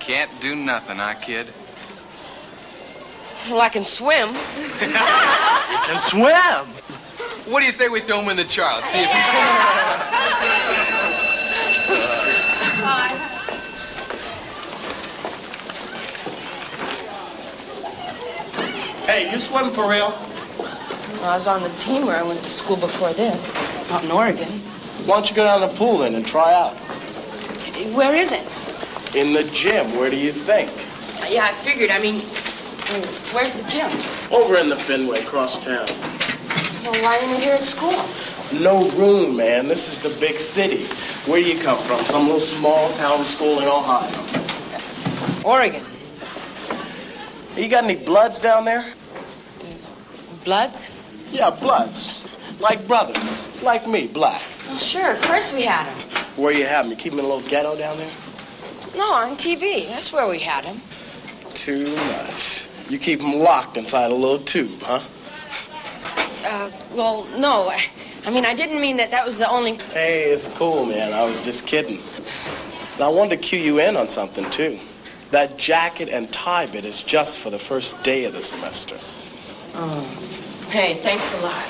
Can't do nothing, huh, kid? Well, I can swim. You can swim. What do you say we throw him in the Charles? See if Hey, you swim for real? I was on the team where I went to school before this, out in Oregon. Why don't you go down to the pool then and try out? Where is it? In the gym. Where do you think? Yeah, I figured. I mean, where's the gym? Over in the Fenway, across town. Well, why ain't it here at school? No room, man. This is the big city. Where do you come from? Some little small town school in Ohio. Oregon. You got any bloods down there? Bloods? Yeah, bloods. Like brothers. Like me, black. Well, sure. Of course we had them. Where you have them? You keep them in a little ghetto down there? No, on TV. That's where we had him. Too much. You keep them locked inside a little tube, huh? Well, no. I mean, I didn't mean that was the only... Hey, it's cool, man. I was just kidding. And I wanted to cue you in on something, too. That jacket and tie bit is just for the first day of the semester. Oh. Hey, thanks a lot.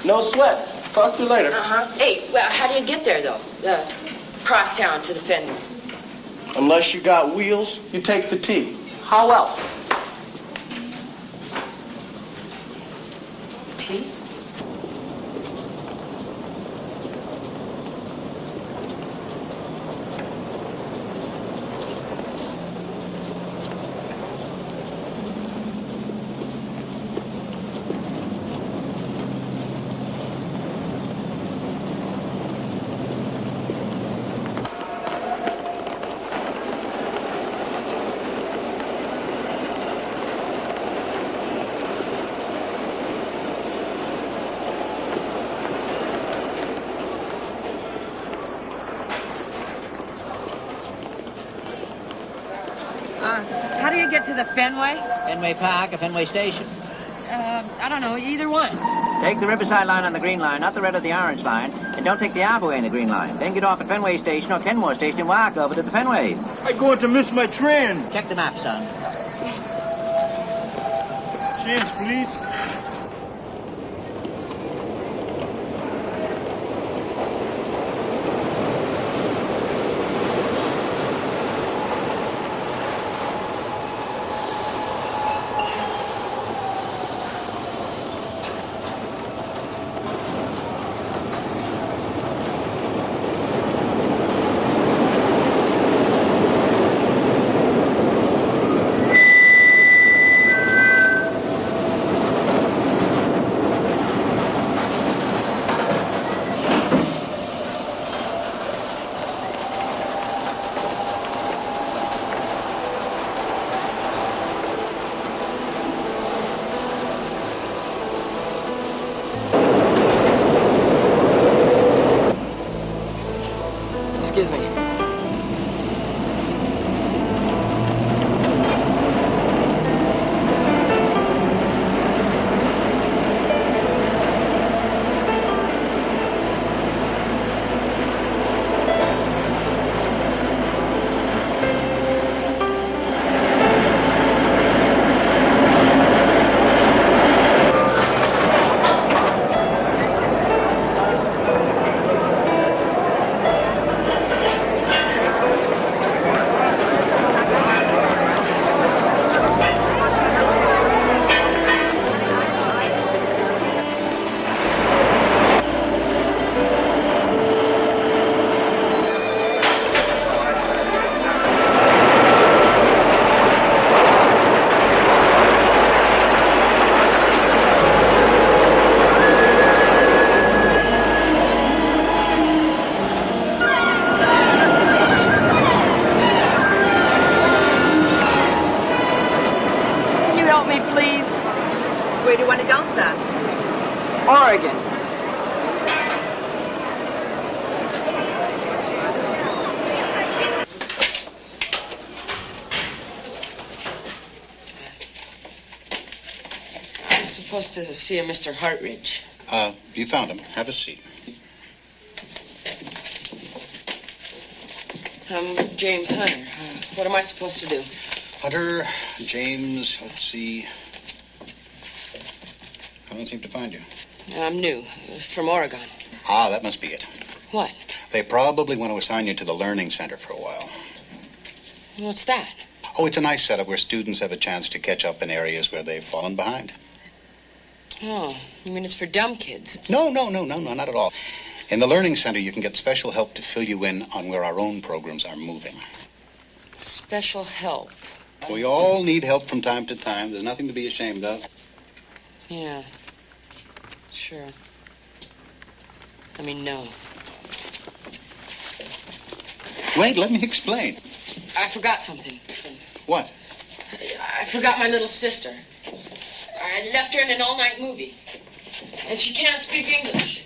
No sweat. Talk to you later. Uh-huh. Hey, well, how do you get there, though? Cross town to the Fenway. Unless you got wheels, you take the T. How else? T? How do you get to the Fenway? Fenway Park or Fenway Station? I don't know, either one. Take the Riverside line on the green line, not the red or the orange line. And don't take the Arbor in the green line. Then get off at Fenway Station or Kenmore Station and walk over to the Fenway. I'm going to miss my train. Check the map, son. Change, please. Excuse me. Where do you want to go, son? Oregon. I'm supposed to see a Mr. Hartridge. You found him. Have a seat. I'm James Hunter. What am I supposed to do? Hunter, James, let's see. I don't seem to find you. I'm new, from Oregon. Ah, that must be it. What? They probably want to assign you to the Learning Center for a while. What's that? Oh, it's a nice setup where students have a chance to catch up in areas where they've fallen behind. Oh, you mean it's for dumb kids? No, not at all. In the Learning Center, you can get special help to fill you in on where our own programs are moving. Special help? We all need help from time to time. There's nothing to be ashamed of. Yeah, sure. I mean, no. Wait, let me explain. I forgot something. What? I forgot my little sister. I left her in an all-night movie. And she can't speak English.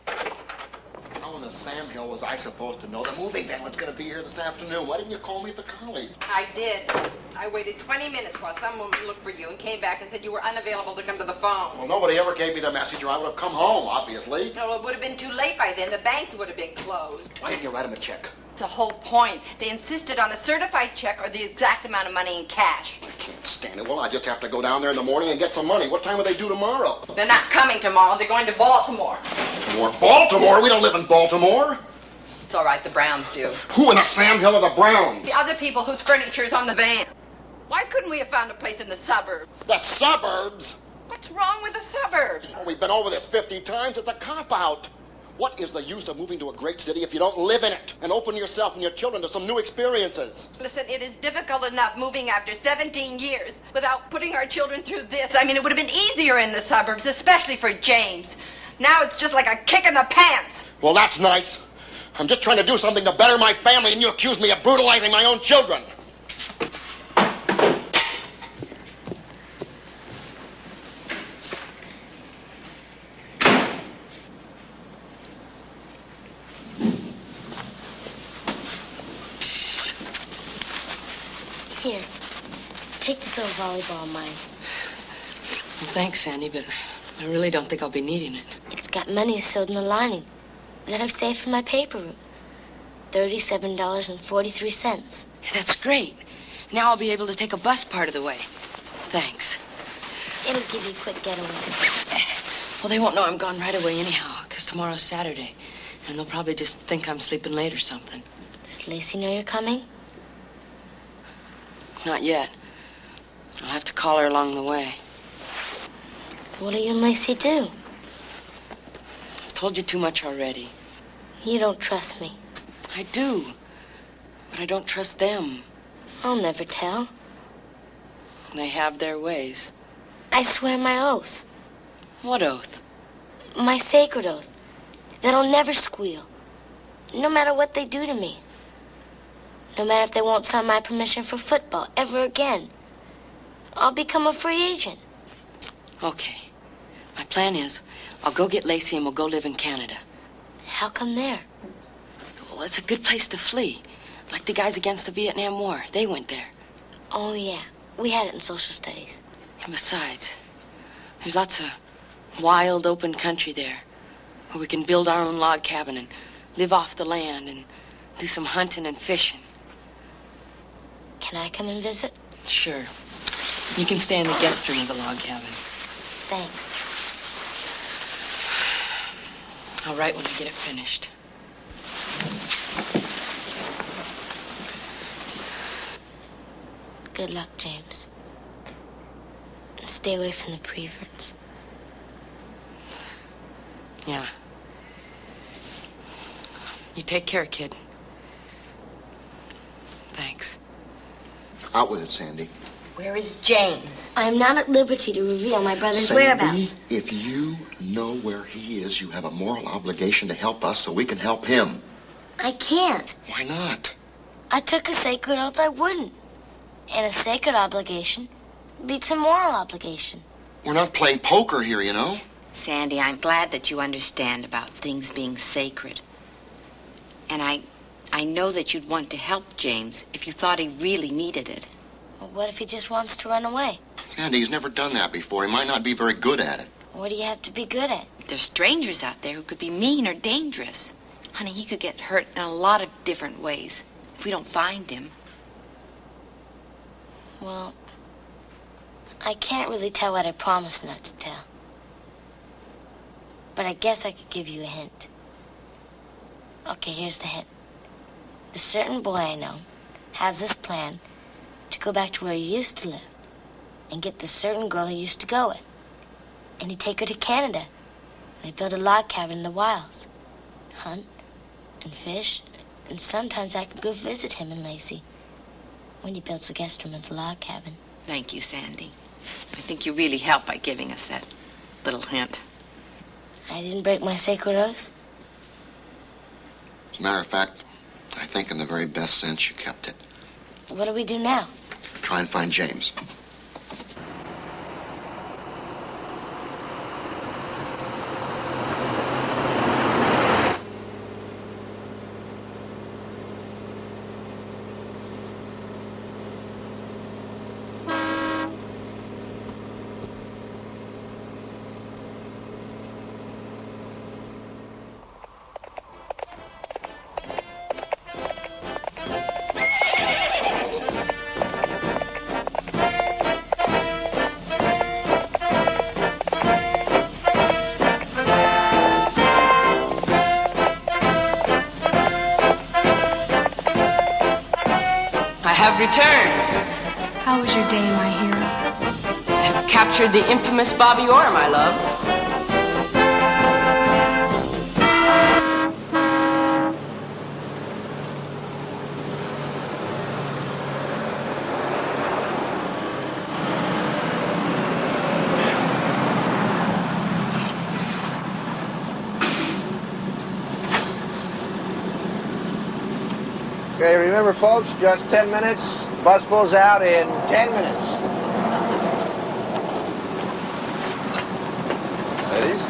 I want to Sam Hill was I supposed to know? The moving van was going to be here this afternoon. Why didn't you call me at the college? I did. I waited 20 minutes while some woman looked for you and came back and said you were unavailable to come to the phone. Well, nobody ever gave me the message, or I would have come home, obviously. No, it would have been too late by then. The banks would have been closed. Why didn't you write him a check? It's the whole point. They insisted on a certified check or the exact amount of money in cash. I can't stand it. Well, I just have to go down there in the morning and get some money. What time will they do tomorrow? They're not coming tomorrow. They're going to Baltimore. Baltimore? We don't live in Baltimore. It's all right. The Browns do. Who in the Sam Hill are the Browns? The other people whose furniture is on the van. Why couldn't we have found a place in the suburbs? The suburbs? What's wrong with the suburbs? Oh, we've been over this 50 times. It's a cop-out. What is the use of moving to a great city if you don't live in it and open yourself and your children to some new experiences? Listen, it is difficult enough moving after 17 years without putting our children through this. I mean, it would have been easier in the suburbs, especially for James. Now it's just like a kick in the pants. Well, that's nice. I'm just trying to do something to better my family, and you accuse me of brutalizing my own children. Here, take this old volleyball of mine. Well, thanks, Sandy, but I really don't think I'll be needing it. It's got money sewed in the lining that I've saved for my paper route. $37.43. That's great. Now I'll be able to take a bus part of the way. Thanks. It'll give you a quick getaway. Well, they won't know I'm gone right away anyhow, because tomorrow's Saturday. And they'll probably just think I'm sleeping late or something. Does Lacey know you're coming? Not yet. I'll have to call her along the way. What do you and Lacey do? I've told you too much already. You don't trust me. I do. But I don't trust them. I'll never tell. They have their ways. I swear my oath. What oath? My sacred oath. That I'll never squeal. No matter what they do to me. No matter if they won't sign my permission for football ever again. I'll become a free agent. Okay. My plan is, I'll go get Lacey and we'll go live in Canada. How come there? Well, it's a good place to flee. Like the guys against the Vietnam War. They went there. Oh, yeah. We had it in social studies. And besides, there's lots of wild, open country there where we can build our own log cabin and live off the land and do some hunting and fishing. Can I come and visit? Sure. You can stay in the guest room of the log cabin. Thanks. I'll write when I get it finished. Good luck, James. And stay away from the preverts. Yeah. You take care, kid. Thanks. Out with it, Sandy. Where is James? I am not at liberty to reveal my brother's Sandy, whereabouts. if you know where he is, you have a moral obligation to help us so we can help him. I can't. Why not? I took a sacred oath I wouldn't. And a sacred obligation beats a moral obligation. We're not playing poker here, you know. Sandy, I'm glad that you understand about things being sacred. And I know that you'd want to help James if you thought he really needed it. Well, what if he just wants to run away? Sandy, he's never done that before. He might not be very good at it. What do you have to be good at? There's strangers out there who could be mean or dangerous. Honey, he could get hurt in a lot of different ways if we don't find him. Well, I can't really tell what I promised not to tell. But I guess I could give you a hint. Okay, here's the hint. A certain boy I know has this plan to go back to where he used to live and get this certain girl he used to go with. And he'd take her to Canada. And they build a log cabin in the wilds. Hunt and fish, and sometimes I could go visit him and Lacey when he builds a guest room at the log cabin. Thank you, Sandy. I think you really helped by giving us that little hint. I didn't break my sacred oath? As a matter of fact, I think in the very best sense you kept it. What do we do now? Try and find James. have returned. How was your day, my hero? I have captured the infamous Bobby Orr, my love. Okay, remember, folks, just 10 minutes. Bus pulls out in 10 minutes. Ladies?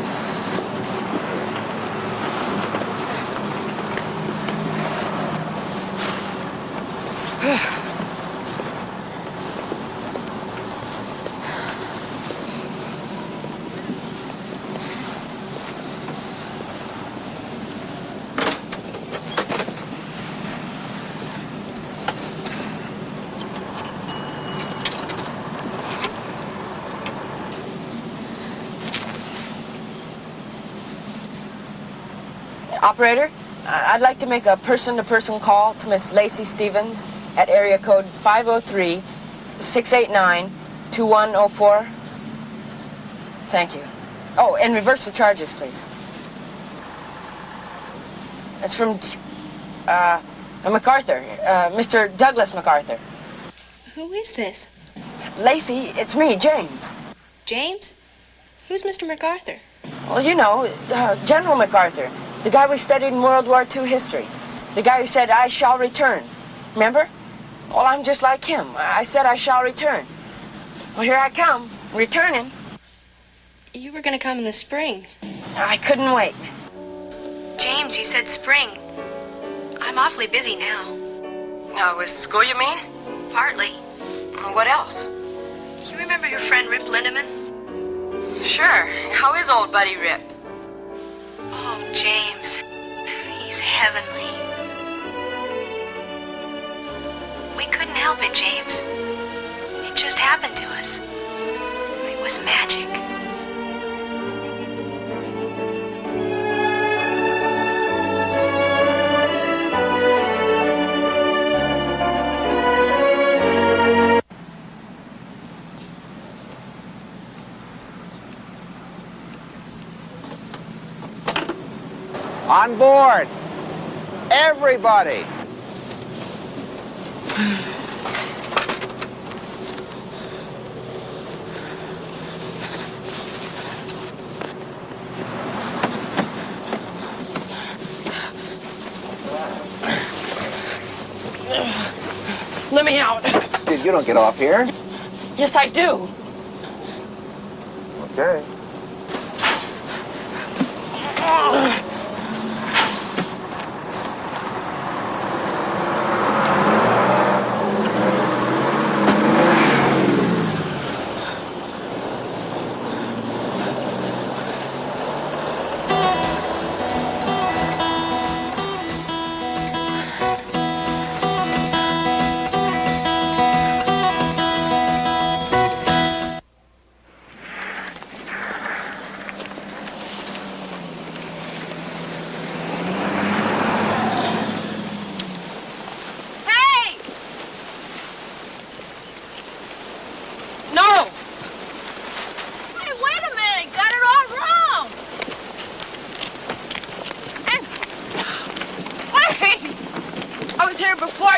Operator, I'd like to make a person-to-person call to Miss Lacey Stevens at area code 503-689-2104. Thank you. Oh, and reverse the charges, please. It's from MacArthur, Mr. Douglas MacArthur. Who is this? Lacey, it's me, James. James? Who's Mr. MacArthur? Well, you know, General MacArthur. The guy we studied in World War II history. The guy who said, I shall return. Remember? Well, I'm just like him. I said I shall return. Well, here I come, returning. You were going to come in the spring. I couldn't wait. James, you said spring. I'm awfully busy now. With school, you mean? Partly. What else? You remember your friend Rip Lindemann? Sure. How is old buddy Rip? Oh, James. He's heavenly. We couldn't help it, James. It just happened to us. It was magic. On board! Everybody! Let me out. Dude, you don't get off here. Yes, I do. Okay.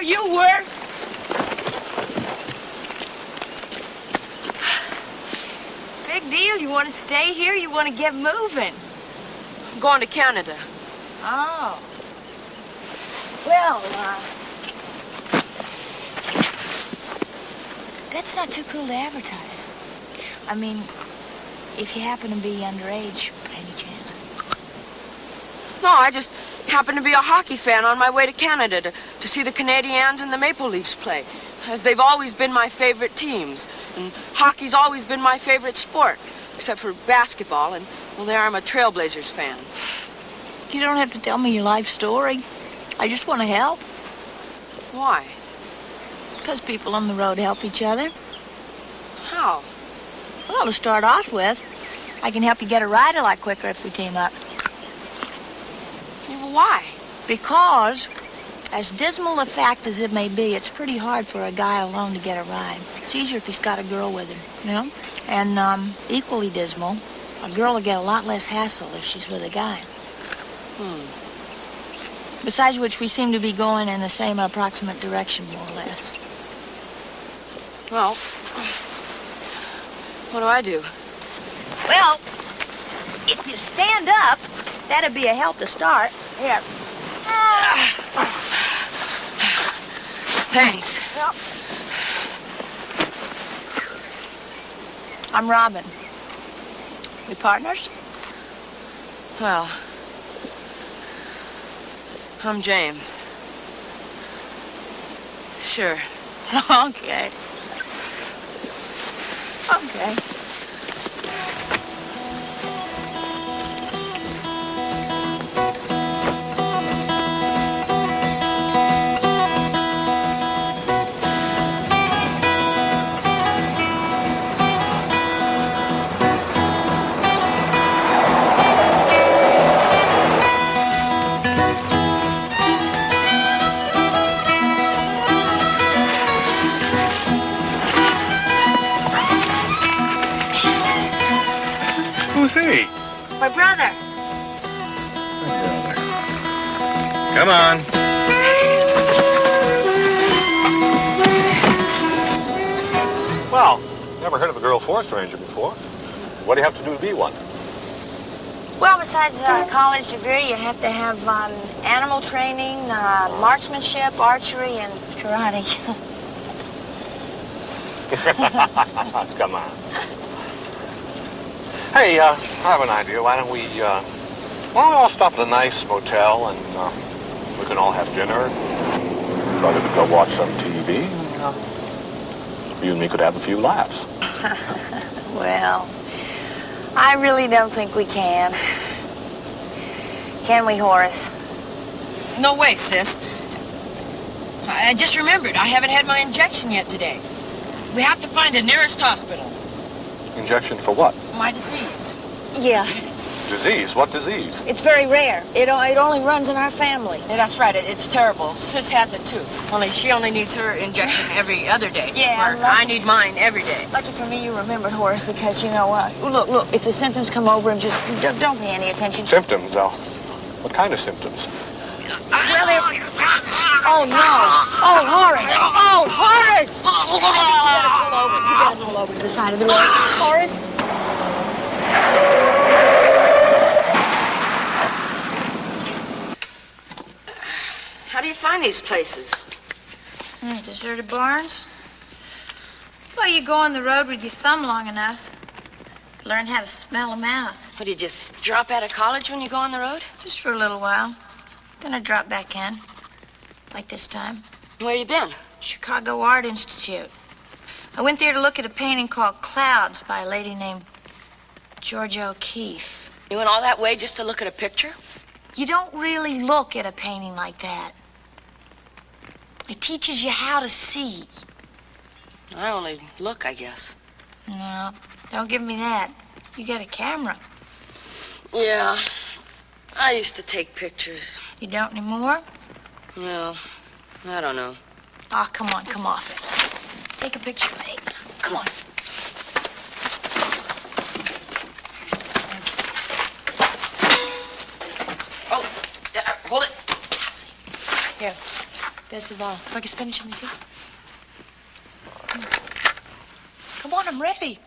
You were. Big deal. You want to stay here? You want to get moving? I'm going to Canada. Oh. Well, that's not too cool to advertise. I mean, if you happen to be underage, by any chance. No, I just happen to be a hockey fan on my way to Canada to see the Canadiens and the Maple Leafs play, as they've always been my favorite teams. And hockey's always been my favorite sport, except for basketball, and, well, there I'm a Trailblazers fan. You don't have to tell me your life story. I just want to help. Why? Because people on the road help each other. How? Well, to start off with, I can help you get a ride a lot quicker if we team up. Yeah, well, why? Because As dismal a fact as it may be, it's pretty hard for a guy alone to get a ride. It's easier if he's got a girl with him, you know? And equally dismal, a girl will get a lot less hassle if she's with a guy. Besides which, we seem to be going in the same approximate direction, more or less. Well, what do I do? Well, if you stand up, that'd be a help to start. Here. Thanks. Well, I'm Robin. We partners? Well, I'm James. Sure. Okay. Okay. Who's he? My brother. Come on. Well, never heard of a girl forest ranger before. What do you have to do to be one? Well, besides a college degree, you have to have animal training, marksmanship, archery, and karate. Come on. Hey, I have an idea. Why don't we all stop at a nice motel and we can all have dinner. Probably we could go watch some TV. And, you and me could have a few laughs. Well, I really don't think we can. Can we, Horace? No way, sis. I just remembered. I haven't had my injection yet today. We have to find the nearest hospital. Injection for what? My disease. Yeah, Disease? What disease? it's very rare. It only runs in our family. Yeah, that's right. It's terrible. Sis has it, too. Only she only needs her injection every other day. Yeah, where I need mine every day. Lucky for me you remembered, Horace, because, you know, look, if the symptoms come over and just don't pay any attention. Symptoms? What kind of symptoms? Well, oh, no. Oh, Horace. Oh, Horace. You better pull over to the side of the road. Horace? How do you find these places? Deserted barns? Well, you go on the road with your thumb long enough. Learn how to smell them out. What, do you just drop out of college when you go on the road? Just for a little while. Then I drop back in. Like this time. Where you been? Chicago Art Institute. I went there to look at a painting called Clouds by a lady named Georgia O'Keeffe. You went all that way just to look at a picture? You don't really look at a painting like that. It teaches you how to see. I only look, I guess. No, don't give me that. You got a camera. Yeah, I used to take pictures. You don't anymore? Well, I don't know. Oh, come on, come off it. Take a picture, mate. Come on. Oh, hold it. Here, best of all, like a spinach in my teeth. Come on, I'm ready.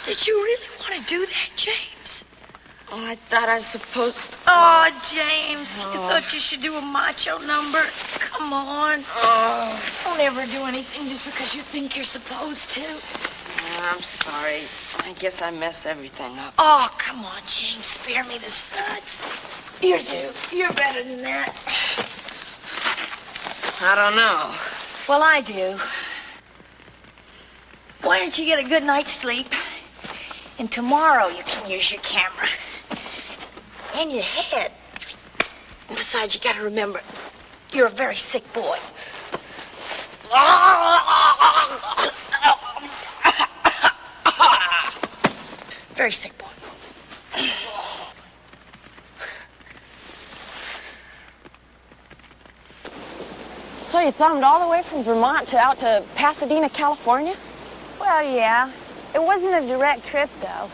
Did you really want to do that, James? Oh, I thought I was supposed to. Oh, James, you thought you should do a macho number? Come on. Oh. Don't ever do anything just because you think you're supposed to. I'm sorry. I guess I messed everything up. Oh, come on, James, spare me the suds. You're due. You're better than that. I don't know. Well, I do. Why don't you get a good night's sleep? And tomorrow you can use your camera. And your head. And besides, you gotta remember, you're a very sick boy. Very sick boy. So you thumbed all the way from Vermont to out to Pasadena, California? Well, yeah. It wasn't a direct trip, though.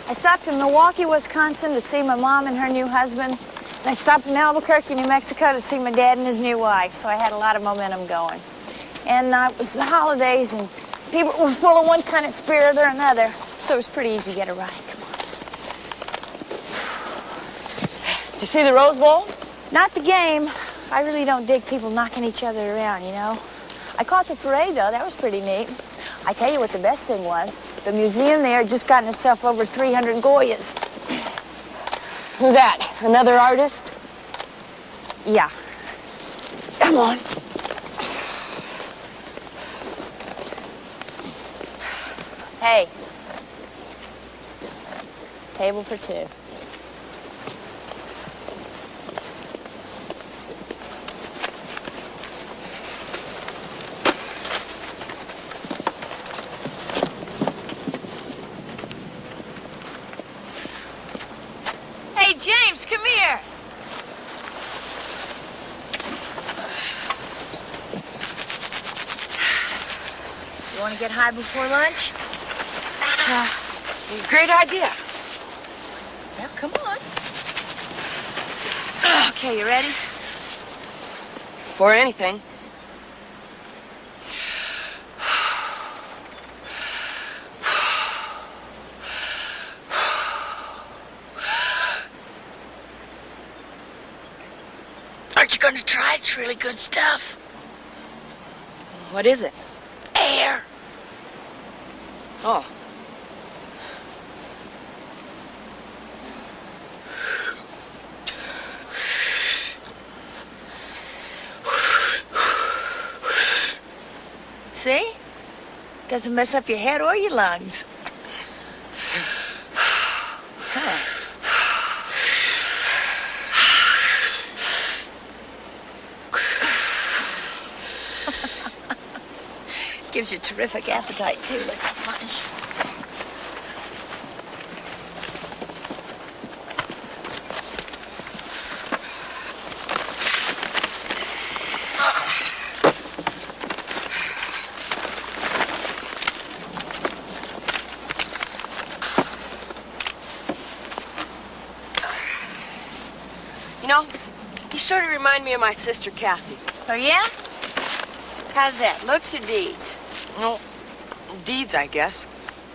I stopped in Milwaukee, Wisconsin to see my mom and her new husband. And I stopped in Albuquerque, New Mexico to see my dad and his new wife. So I had a lot of momentum going. And it was the holidays, and people were full of one kind of spirit or another. So it was pretty easy to get a ride. Come on. Did you see the Rose Bowl? Not the game. I really don't dig people knocking each other around, you know. I caught the parade, though. That was pretty neat. I tell you what the best thing was. The museum there had just gotten itself over 300 Goyas. Who's that? Another artist? Yeah. Come on. Hey. Table for two. Hey, James, come here. You want to get high before lunch? Great idea. Well, come on. Okay, you ready? For anything. Aren't you going to try it? It's really good stuff. What is it? Air. Oh. See? Doesn't mess up your head or your lungs. Huh. Gives you terrific appetite, too. Let's have lunch. You know, you sort of remind me of my sister, Kathy. Oh, yeah? How's that? Looks or deeds? No, deeds, I guess.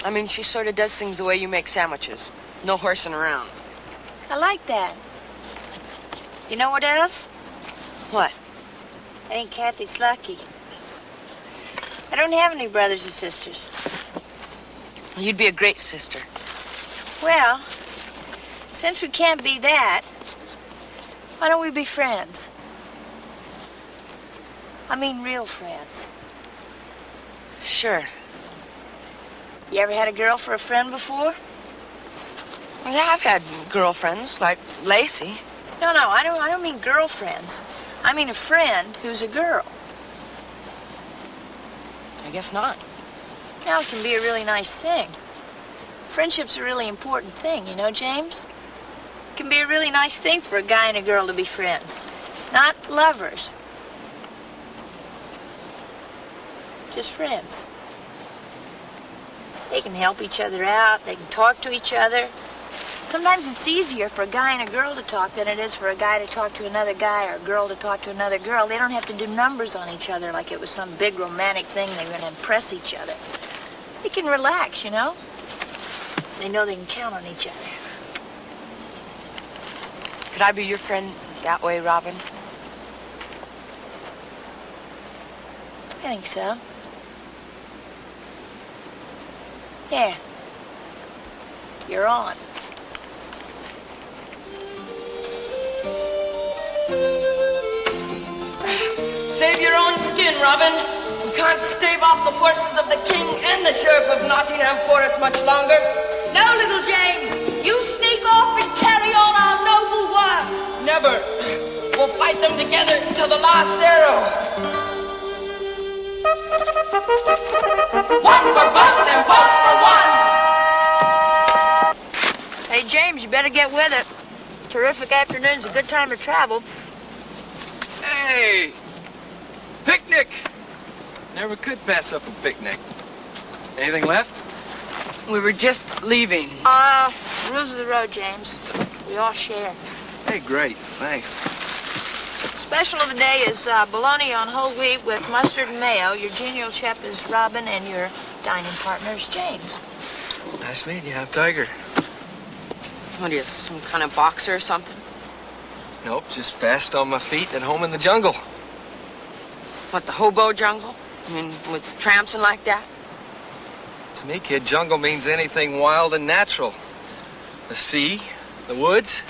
I mean, she sort of does things the way you make sandwiches. No horsing around. I like that. You know what else? What? I think Kathy's lucky. I don't have any brothers or sisters. You'd be a great sister. Well, since we can't be that, why don't we be friends? I mean real friends. Sure. You ever had a girl for a friend before? Yeah, I've had girlfriends, like Lacey. No, I don't mean girlfriends. I mean a friend who's a girl. I guess not. Now, it can be a really nice thing. Friendship's a really important thing, you know, James? It can be a really nice thing for a guy and a girl to be friends. Not lovers. Just friends. They can help each other out. They can talk to each other. Sometimes it's easier for a guy and a girl to talk than it is for a guy to talk to another guy or a girl to talk to another girl. They don't have to do numbers on each other like it was some big romantic thing they were going to impress each other. They can relax, you know? They know they can count on each other. Could I be your friend that way, Robin? I think so. Yeah. You're on. Save your own skin, Robin. You can't stave off the forces of the king and the sheriff of Nottingham for us much longer. No, little James. You sneak off and carry on our noble work. Never. We'll fight them together till the last arrow. One for both and both for one. James, you better get with it. Terrific afternoon's a good time to travel. Hey! Picnic! Never could pass up a picnic. Anything left? We were just leaving. Rules of the road, James. We all share. Hey, great. Thanks. Special of the day is bologna on whole wheat with mustard and mayo. Your genial chef is Robin, and your dining partner is James. Nice meeting you. I'm Tiger. What are you, some kind of boxer or something? Nope, just fast on my feet at home in the jungle. What, the hobo jungle? I mean, with tramps and like that? To me, kid, jungle means anything wild and natural. The sea, the woods,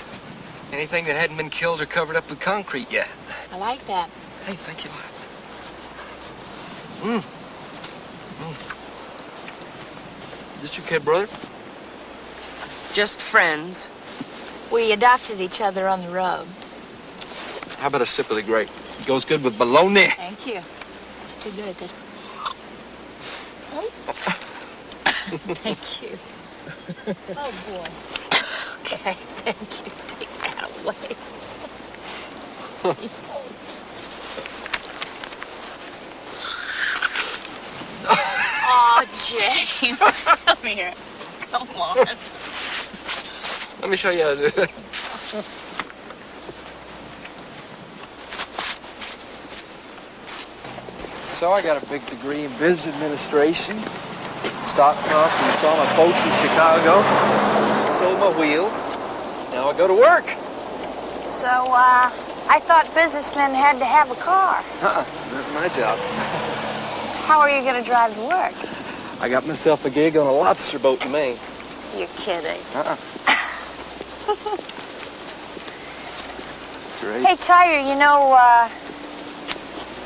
anything that hadn't been killed or covered up with concrete yet. I like that. Hey, thank you. Is this your kid, brother? Just friends. We adopted each other on the road. How about a sip of the grape? It goes good with bologna. Thank you. Too good at this. Thank you. Oh, boy. Okay, thank you. Take that away. Oh, James. Come here. Come on. Let me show you how to do it. So I got a big degree in business administration. Started off and saw my folks in Chicago. Sold my wheels. Now I go to work. So, I thought businessmen had to have a car. That's my job. How are you going to drive to work? I got myself a gig on a lobster boat in Maine. You're kidding. Great. Hey, Tiger, you know,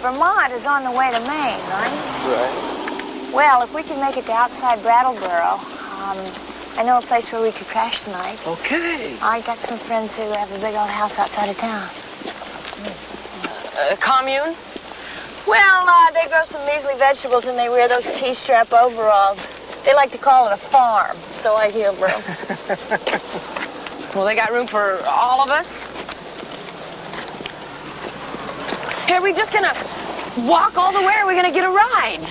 Vermont is on the way to Maine, right? Right. Well, if we can make it to outside Brattleboro, I know a place where we could crash tonight. Okay. I got some friends who have a big old house outside of town. A commune? Well, they grow some measly vegetables and they wear those T-strap overalls. They like to call it a farm, so I hear, bro. Well, they got room for all of us? Are we just gonna walk all the way, or are we gonna get a ride?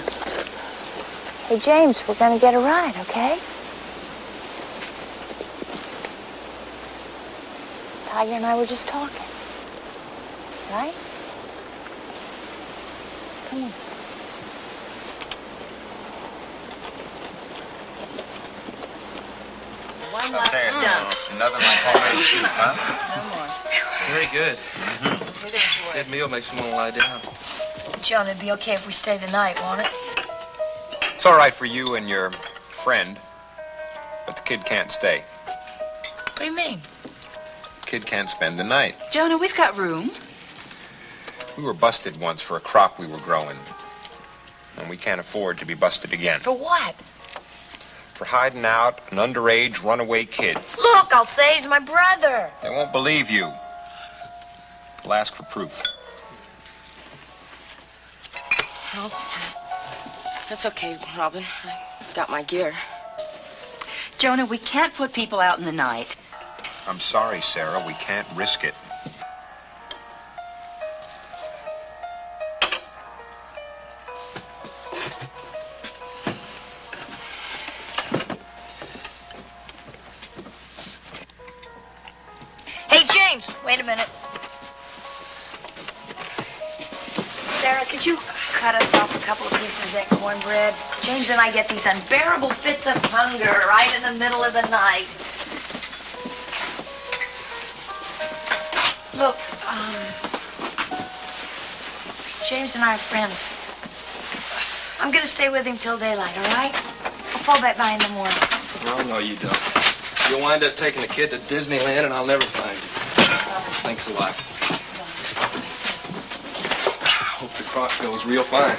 Hey, James, we're gonna get a ride, okay? Tiger and I were just talking. Right? Come on. One left done. Nothing like homemade soup, huh? No more. Very good. Good meal makes me want to lie down. Joan, it'd be okay if we stay the night, won't it? It's all right for you and your friend, but the kid can't stay. What do you mean? The kid can't spend the night. Jonah, we've got room. We were busted once for a crop we were growing, and we can't afford to be busted again. For what? For hiding out an underage runaway kid. Look, I'll say he's my brother. They won't believe you. They'll ask for proof. Well, that's okay, Robin. I got my gear. Jonah, we can't put people out in the night. I'm sorry, Sarah. We can't risk it. Hey, James, wait a minute. Sarah, could you cut us off a couple of pieces of that cornbread? James and I get these unbearable fits of hunger right in the middle of the night. Look, James and I are friends. I'm gonna stay with him till daylight, all right? I'll fall back by in the morning. Oh, no, you don't. You'll wind up taking the kid to Disneyland, and I'll never find you. Thanks a lot. Hope the crop goes real fine.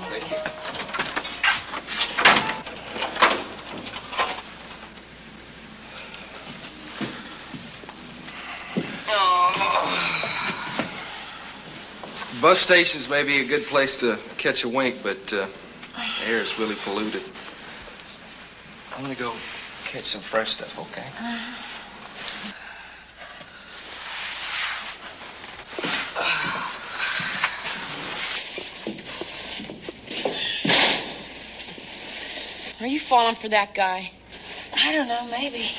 Thank you. Bus stations may be a good place to catch a wink, but the air is really polluted. I'm gonna go Get some fresh stuff, okay? Are you falling for that guy? I don't know, maybe.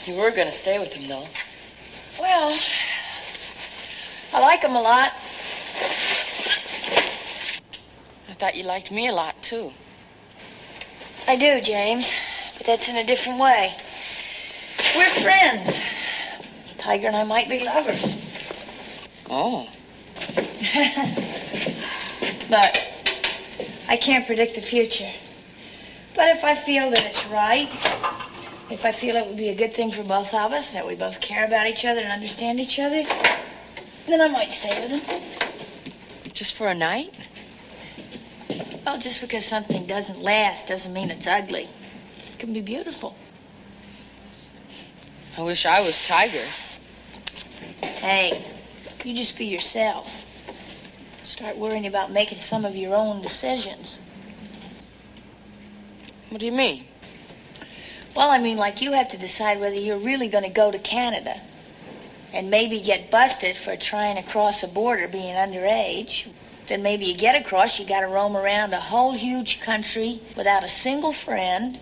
You were gonna stay with him, though. Well, I like him a lot. I thought you liked me a lot, too. I do, James, but that's in a different way. We're friends. Tiger and I might be lovers. Oh. But I can't predict the future. But if I feel that it's right, if I feel it would be a good thing for both of us, that we both care about each other and understand each other, then I might stay with him. Just for a night? Well, just because something doesn't last doesn't mean it's ugly. It can be beautiful. I wish I was Tiger. Hey, you just be yourself. Start worrying about making some of your own decisions. What do you mean? Well, I mean, like you have to decide whether you're really going to go to Canada and maybe get busted for trying to cross a border being underage. Then maybe you get across, you got to roam around a whole huge country without a single friend.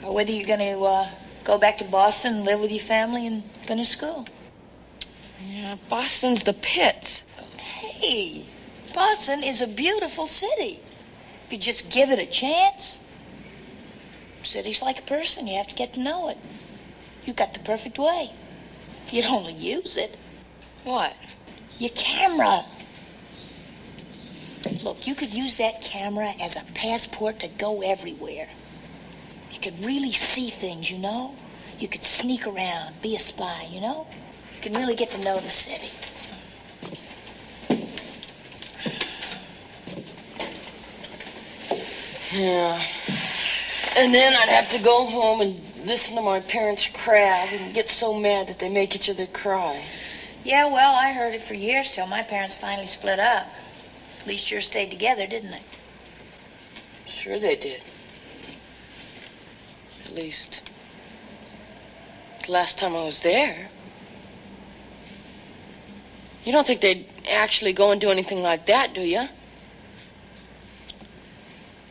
Or whether you're going to go back to Boston and live with your family and finish school. Yeah, Boston's the pits. Hey, Boston is a beautiful city. If you just give it a chance. City's like a person. You have to get to know it. You got the perfect way. If you'd only use it. What? Your camera. Look, you could use that camera as a passport to go everywhere. You could really see things, you know? You could sneak around, be a spy, you know? You can really get to know the city. Yeah. And then I'd have to go home and listen to my parents crab and get so mad that they make each other cry. Yeah, well, I heard it for years till my parents finally split up. At least yours stayed together, didn't they? Sure they did. At least, the last time I was there. You don't think they'd actually go and do anything like that, do you?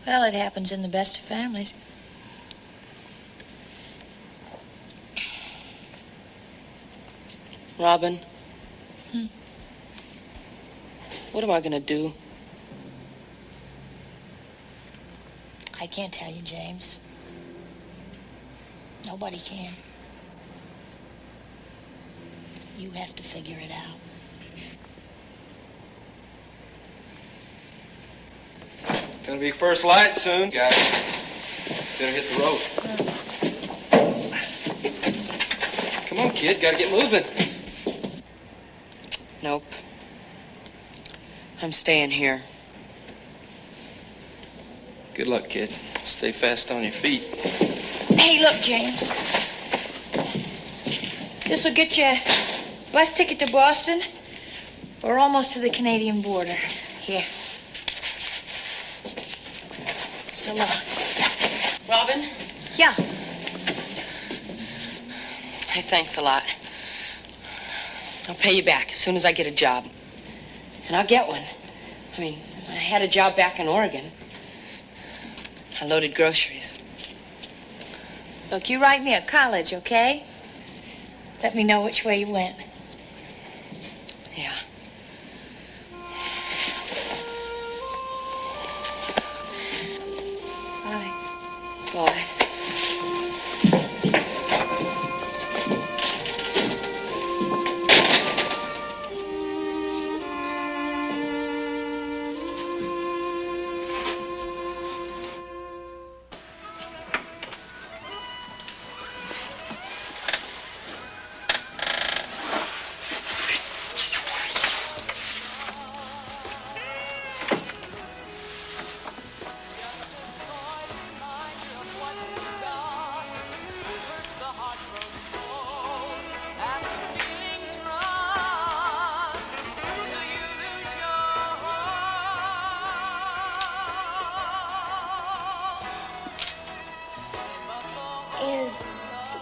Well, it happens in the best of families. Robin? What am I gonna do? I can't tell you, James. Nobody can. You have to figure it out. Gonna be first light soon, guys. Better hit the road. Come on, kid. Gotta get moving. Nope. I'm staying here. Good luck, kid. Stay fast on your feet. Hey, look, James. This'll get you a bus ticket to Boston. We're almost to the Canadian border. Here. So long. Robin? Yeah. Hey, thanks a lot. I'll pay you back as soon as I get a job. And I'll get one. I mean, I had a job back in Oregon. I loaded groceries. Look, you write me at college, okay? Let me know which way you went. Yeah. Bye. Bye.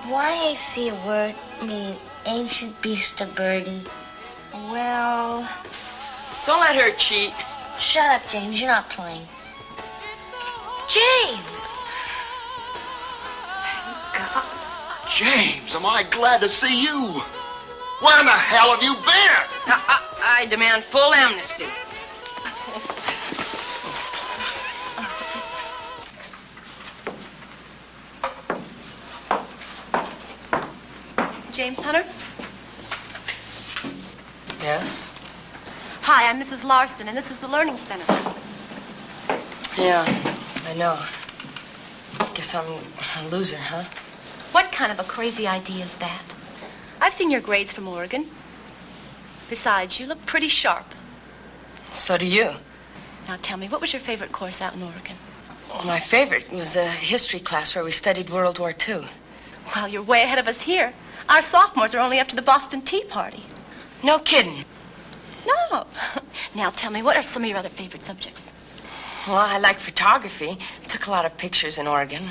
Why I see a word mean ancient beast of burden? Well, don't let her cheat. Shut up, James. You're not playing. James! James, am I glad to see you. Where in the hell have you been? I demand full amnesty. James Hunter? Yes? Hi, I'm Mrs. Larson, and this is the Learning Center. Yeah, I know. Guess I'm a loser, huh? What kind of a crazy idea is that? I've seen your grades from Oregon. Besides, you look pretty sharp. So do you. Now tell me, what was your favorite course out in Oregon? Well, my favorite was a history class where we studied World War II. Well, you're way ahead of us here. Our sophomores are only up to the Boston Tea Party. No kidding. No. Now tell me, what are some of your other favorite subjects? Well, I like photography. Took a lot of pictures in Oregon.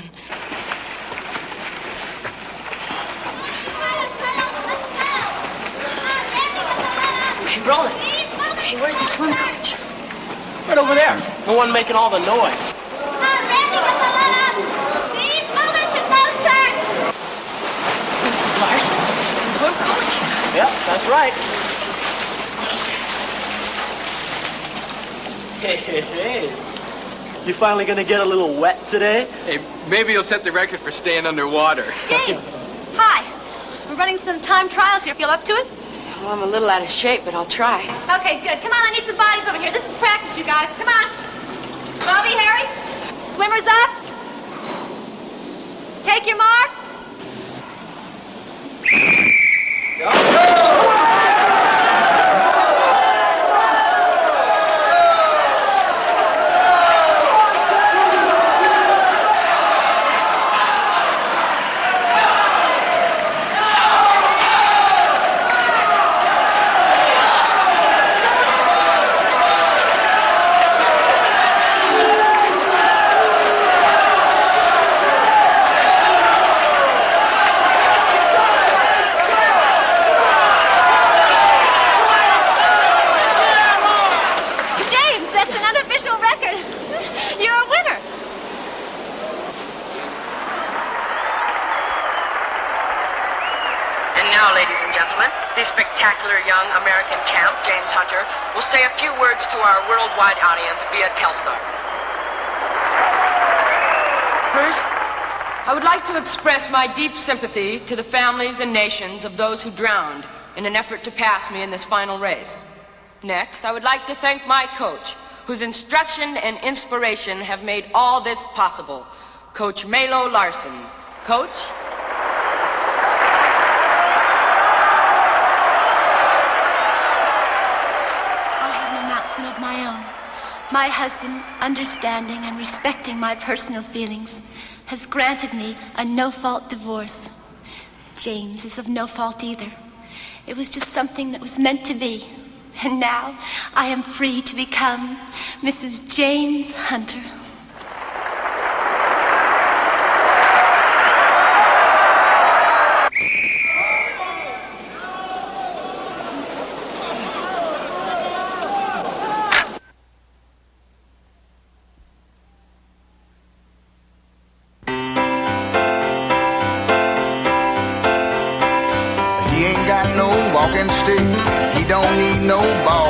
Hey, Roland. Hey, where's the swim coach? Right over there. The one making all the noise. Mrs. Larson? She's the swim coach? Yep, that's right. Hey. You finally gonna get a little wet today? Hey, maybe you'll set the record for staying underwater. James! Hi. We're running some time trials here. Feel up to it? Well, I'm a little out of shape, but I'll try. Okay, good. Come on, I need some bodies over here. This is practice, you guys. Come on. Bobby, Harry, swimmers up. Take your marks. The spectacular young American champ, James Hunter, will say a few words to our worldwide audience via Telstar. First, I would like to express my deep sympathy to the families and nations of those who drowned in an effort to pass me in this final race. Next, I would like to thank my coach, whose instruction and inspiration have made all this possible, Coach Melo Larson. Coach? Of my own. My husband, understanding and respecting my personal feelings, has granted me a no-fault divorce. James is of no fault either. It was just something that was meant to be. And now I am free to become Mrs. James Hunter. Walking stick, he don't need no ball